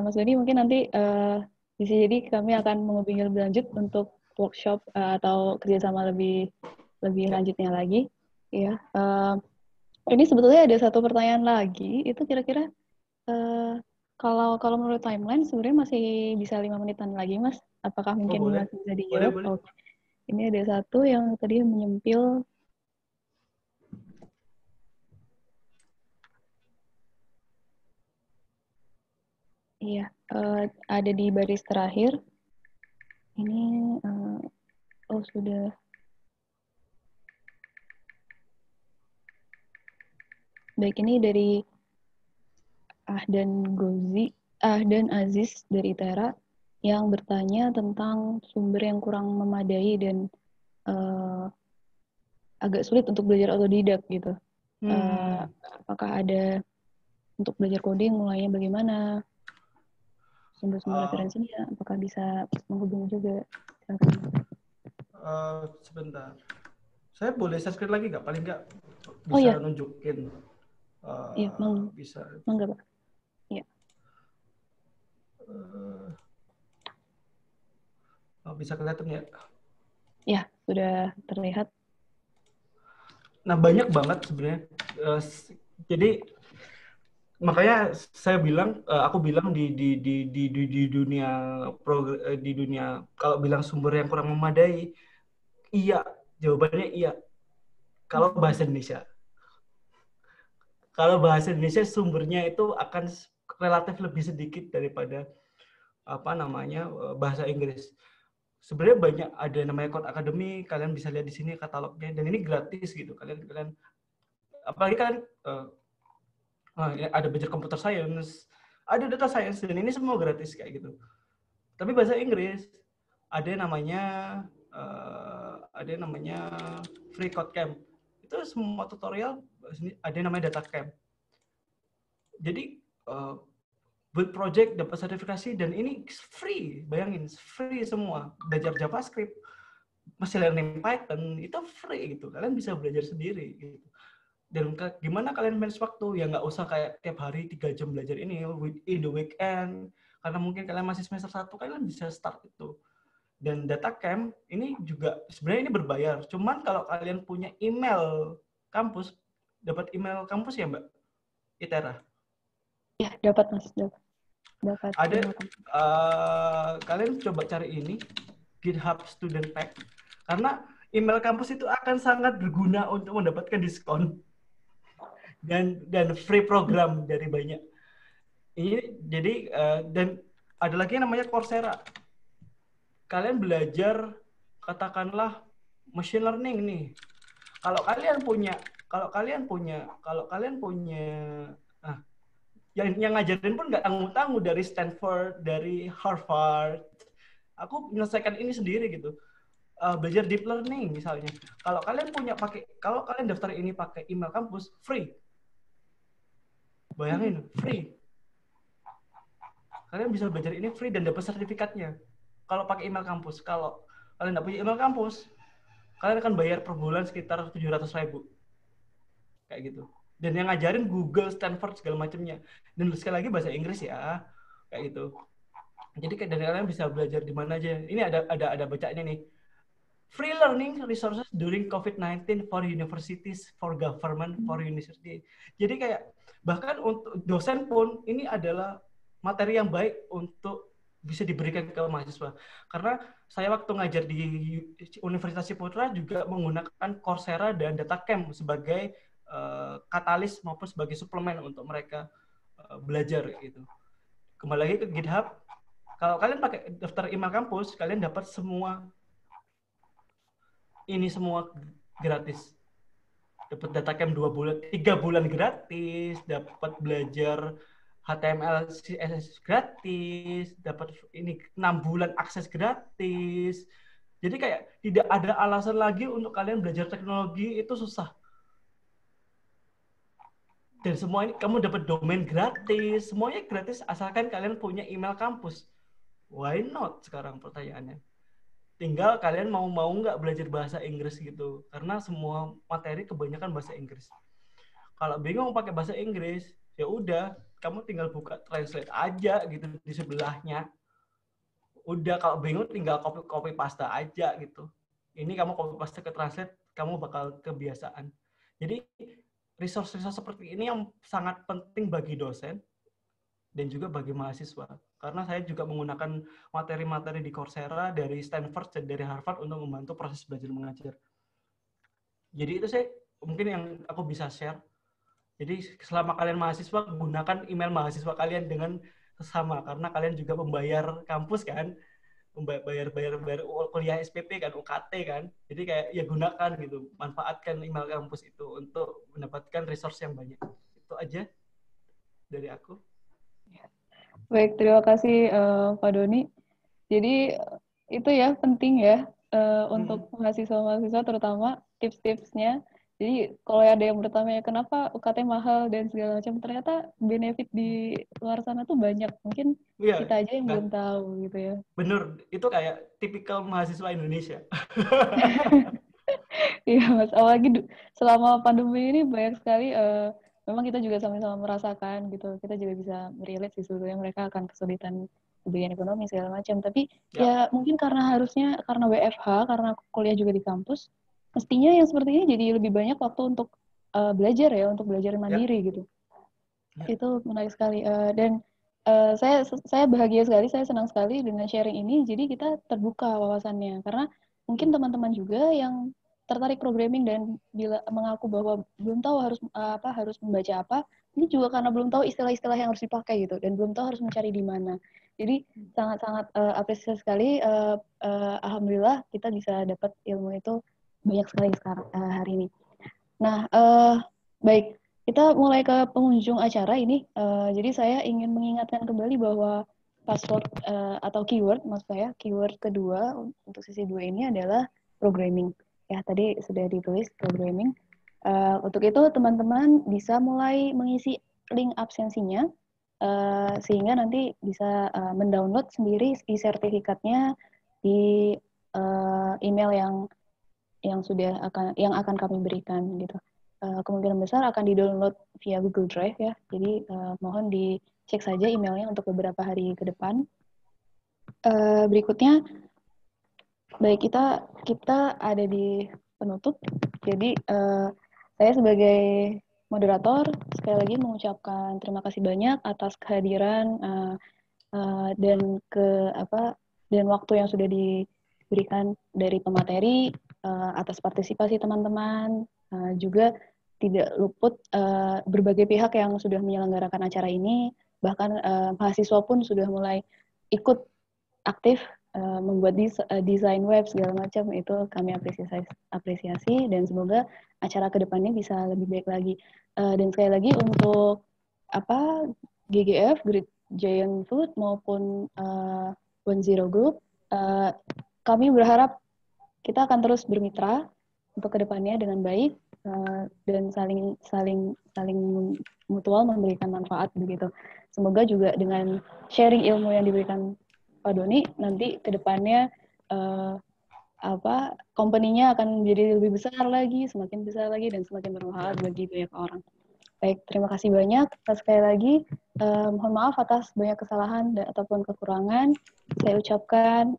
Mas Doni, mungkin nanti bisa jadi kami akan menghubungi lebih lanjut untuk workshop atau kerjasama lebih lanjutnya lagi. Ya, ini sebetulnya ada satu pertanyaan lagi. Itu kira-kira kalau menurut timeline sebenarnya masih bisa 5 menitan lagi, Mas. Apakah mungkin boleh. masih bisa dijawab? Boleh. Oke. Ini ada satu yang tadi menyempil. Iya, ada di baris terakhir. Ini sudah. Baik, ini dari Ahdan Aziz dari ITERA yang bertanya tentang sumber yang kurang memadai dan agak sulit untuk belajar otodidak gitu. Apakah ada untuk belajar coding mulainya bagaimana? Sumber-sumber referensinya apakah bisa menghubungi juga? Sebentar. Saya boleh share screen lagi nggak? Paling nggak bisa nunjukin. Iya, bisa. Mangga, Pak. Iya. Bisa kelihatan ya? Ya, sudah terlihat. Nah, banyak banget sebenarnya. Jadi makanya saya bilang, aku bilang di dunia kalau bilang sumber yang kurang memadai, iya, jawabannya iya. Kalau bahasa Indonesia sumbernya itu akan relatif lebih sedikit daripada bahasa Inggris. Sebenarnya banyak, ada namanya Code Academy, kalian bisa lihat di sini katalognya, dan ini gratis gitu. Kalian apalagi kalian ada belajar computer science, ada data science, dan ini semua gratis kayak gitu. Tapi bahasa Inggris ada yang namanya Free Code Camp. Itu semua tutorial ada yang namanya Data Camp. Jadi build project, dapat sertifikasi, dan ini free. Bayangin, free semua. Belajar JavaScript, machine learning Python, itu free gitu. Kalian bisa belajar sendiri gitu. Dan gimana kalian manage waktu? Ya nggak usah kayak tiap hari 3 jam belajar ini in the weekend. Karena mungkin kalian masih semester 1, kalian bisa start itu. Dan data camp ini juga sebenarnya ini berbayar. Cuman kalau kalian punya email kampus, dapat email kampus ya Mbak? ITERA? Ya, dapat Mas. Dapat. Ada, kalian coba cari ini, GitHub Student Pack. Karena email kampus itu akan sangat berguna untuk mendapatkan diskon. Dan free program dari banyak. Ini jadi dan ada lagi yang namanya Coursera. Kalian belajar katakanlah machine learning nih. Kalau kalian punya kalau kalian punya ah, yang ngajarin pun nggak tanggung-tanggung dari Stanford, dari Harvard. Aku menyelesaikan ini sendiri gitu. Belajar deep learning misalnya. Kalau kalian daftar ini pakai email kampus, free. Bayangin, free. Kalian bisa belajar ini free dan dapat sertifikatnya. Kalau pakai email kampus. Kalau kalian nggak punya email kampus, kalian akan bayar per bulan sekitar 700.000. Kayak gitu. Dan yang ngajarin Google, Stanford, segala macamnya. Dan sekali lagi bahasa Inggris ya. Kayak gitu. Jadi dari kalian bisa belajar di mana aja. Ini ada bacanya nih. Free learning resources during COVID-19 for universities, for government, for university. Jadi kayak bahkan untuk dosen pun ini adalah materi yang baik untuk bisa diberikan ke mahasiswa. Karena saya waktu ngajar di Universitas Ciputra juga menggunakan Coursera dan DataCamp sebagai katalis maupun sebagai suplemen untuk mereka belajar gitu. Kembali lagi ke GitHub. Kalau kalian pakai daftar email kampus, kalian dapat semua gratis. Dapat DataCamp 2 bulan, 3 bulan gratis, dapat belajar HTML, CSS gratis, dapat ini 6 bulan akses gratis. Jadi kayak tidak ada alasan lagi untuk kalian belajar teknologi itu susah. Dan semua ini kamu dapat domain gratis, semuanya gratis asalkan kalian punya email kampus. Why not sekarang pertanyaannya? Tinggal kalian mau nggak belajar bahasa Inggris gitu. Karena semua materi kebanyakan bahasa Inggris. Kalau bingung pakai bahasa Inggris, ya udah, kamu tinggal buka translate aja gitu di sebelahnya. Udah, kalau bingung tinggal copy paste aja gitu. Ini kamu copy paste ke translate, kamu bakal kebiasaan. Jadi resource-resource seperti ini yang sangat penting bagi dosen dan juga bagi mahasiswa. Karena saya juga menggunakan materi-materi di Coursera, dari Stanford, dan dari Harvard untuk membantu proses belajar mengajar. Jadi itu saya mungkin yang aku bisa share. Jadi selama kalian mahasiswa, gunakan email mahasiswa kalian dengan sesama. Karena kalian juga membayar kampus kan, bayar kuliah SPP kan, UKT kan. Jadi kayak ya gunakan gitu, manfaatkan email kampus itu untuk mendapatkan resource yang banyak. Itu aja dari aku. Baik, terima kasih Pak Doni. Jadi itu ya penting ya untuk mahasiswa-mahasiswa terutama tips-tipsnya. Jadi kalau ada yang bertanya kenapa UKT mahal dan segala macam, ternyata benefit di luar sana tuh banyak. Mungkin Iya, kita aja yang belum tahu gitu ya. bener, itu kayak tipikal mahasiswa Indonesia. Iya Mas, apalagi selama pandemi ini banyak sekali memang kita juga sama-sama merasakan gitu. Kita juga bisa relate sih sebetulnya mereka akan kesulitan bagian ekonomi segala macam. Tapi ya mungkin karena WFH, karena kuliah juga di kampus, mestinya yang seperti ini jadi lebih banyak waktu untuk belajar ya, untuk belajar mandiri gitu. Itu menarik sekali. Dan saya bahagia sekali, saya senang sekali dengan sharing ini. Jadi kita terbuka wawasannya karena mungkin teman-teman juga yang tertarik programming dan bila mengaku bahwa belum tahu harus membaca apa, ini juga karena belum tahu istilah-istilah yang harus dipakai gitu dan belum tahu harus mencari di mana. Jadi sangat-sangat apresiasi sekali. Alhamdulillah kita bisa dapat ilmu itu banyak sekali sekarang hari ini. Nah, baik, kita mulai ke pengunjung acara ini. Jadi saya ingin mengingatkan kembali bahwa password atau keyword, maksud saya keyword kedua untuk sesi 2 ini adalah programming. Ya, tadi sudah ditulis programming. Untuk itu teman-teman bisa mulai mengisi link absensinya sehingga nanti bisa mendownload sendiri e-sertifikatnya di email yang akan kami berikan gitu. Kemungkinan besar akan di-download via Google Drive ya. Jadi mohon dicek saja emailnya untuk beberapa hari ke depan. Berikutnya, baik kita ada di penutup. Jadi saya sebagai moderator sekali lagi mengucapkan terima kasih banyak atas kehadiran dan waktu yang sudah diberikan dari pemateri, atas partisipasi teman-teman, juga tidak luput berbagai pihak yang sudah menyelenggarakan acara ini, bahkan mahasiswa pun sudah mulai ikut aktif membuat desain web segala macam, itu kami apresiasi dan semoga acara kedepannya bisa lebih baik lagi. Dan sekali lagi untuk GGF Great Giant Food maupun One Zero Group, kami berharap kita akan terus bermitra untuk kedepannya dengan baik dan saling mutual memberikan manfaat begitu. Semoga juga dengan sharing ilmu yang diberikan Pak Doni nanti kedepannya company-nya akan menjadi lebih besar lagi, semakin besar lagi dan semakin bermanfaat bagi banyak orang. Baik, terima kasih banyak. Sekali lagi, mohon maaf atas banyak kesalahan ataupun kekurangan. Saya ucapkan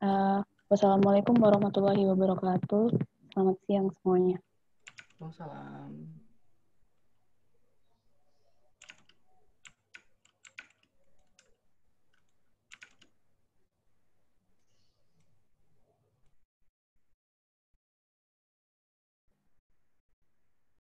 wassalamualaikum warahmatullahi wabarakatuh. Selamat siang semuanya. Waalaikumsalam.